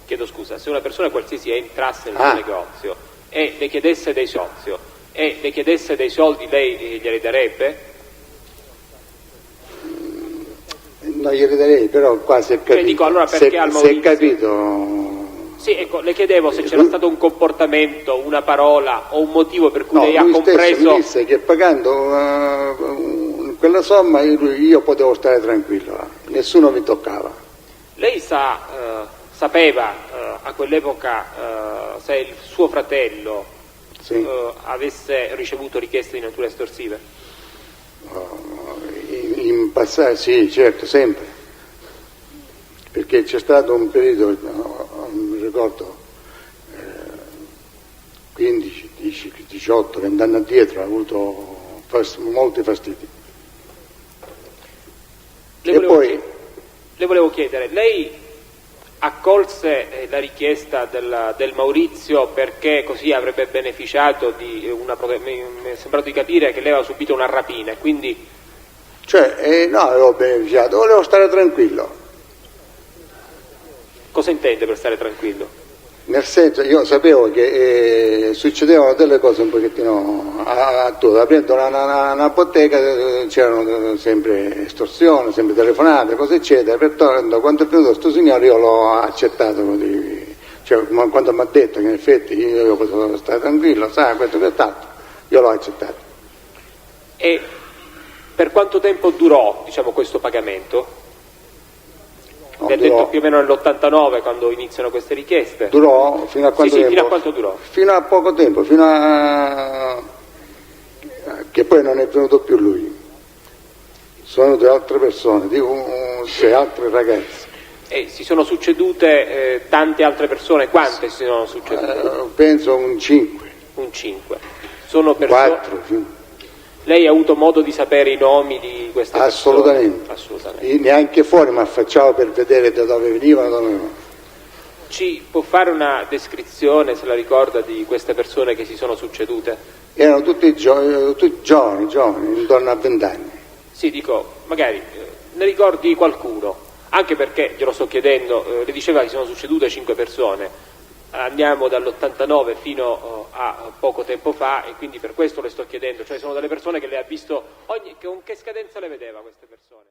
Chiedo scusa, se una persona qualsiasi entrasse nel suo negozio e le chiedesse dei soldi, lei glieli darebbe? Non glieli darei, però qua si è capito. Cioè, dico, allora perché al Maurizio... Si è capito. Sì, ecco, le chiedevo se c'era stato un comportamento, una parola o un motivo per cui lei ha compreso... Stesso mi disse che pagando quella somma io potevo stare tranquillo, nessuno mi toccava. Lei sapeva a quell'epoca se il suo fratello avesse ricevuto richieste di natura estorsiva? In passato sì, certo, sempre. Perché c'è stato un periodo, mi ricordo, 15, 18, 20 anni addietro, ha avuto molti fastidi. Le volevo chiedere, lei accolse la richiesta del Maurizio perché così avrebbe beneficiato di una... mi è sembrato di capire che lei aveva subito una rapina, quindi... no, avevo beneficiato, volevo stare tranquillo. Cosa intende per stare tranquillo? Nel senso, io sapevo che succedevano delle cose un pochettino aprendo una bottega c'erano sempre estorsioni, sempre telefonate, cose eccetera, pertanto quando è venuto questo signore io l'ho accettato così, cioè quando mi ha detto che in effetti io potevo stare tranquillo, sai, questo che tanto, io l'ho accettato. E per quanto tempo durò, diciamo, questo pagamento? Mi ha detto più o meno nell'89 quando iniziano queste richieste. Durò fino a quanto tempo? Fino a quanto durò? Fino a poco tempo, fino a che poi non è venuto più lui. Sono venute altre persone, altre ragazze. E si sono succedute tante altre persone, quante si sono succedute? Penso un 5. Un 5. Sono persone... 4, sì. Lei ha avuto modo di sapere i nomi di queste persone? Assolutamente. Io neanche fuori mi affacciavo per vedere da dove venivano, Ci può fare una descrizione, se la ricorda, di queste persone che si sono succedute? Erano tutti giovani, intorno a 20 anni. Sì, dico, magari ne ricordi qualcuno, anche perché, glielo sto chiedendo, le diceva che si sono succedute 5 persone. Andiamo dall'89 fino a poco tempo fa, e quindi per questo le sto chiedendo, cioè sono delle persone che lei ha visto, con che scadenza le vedeva queste persone?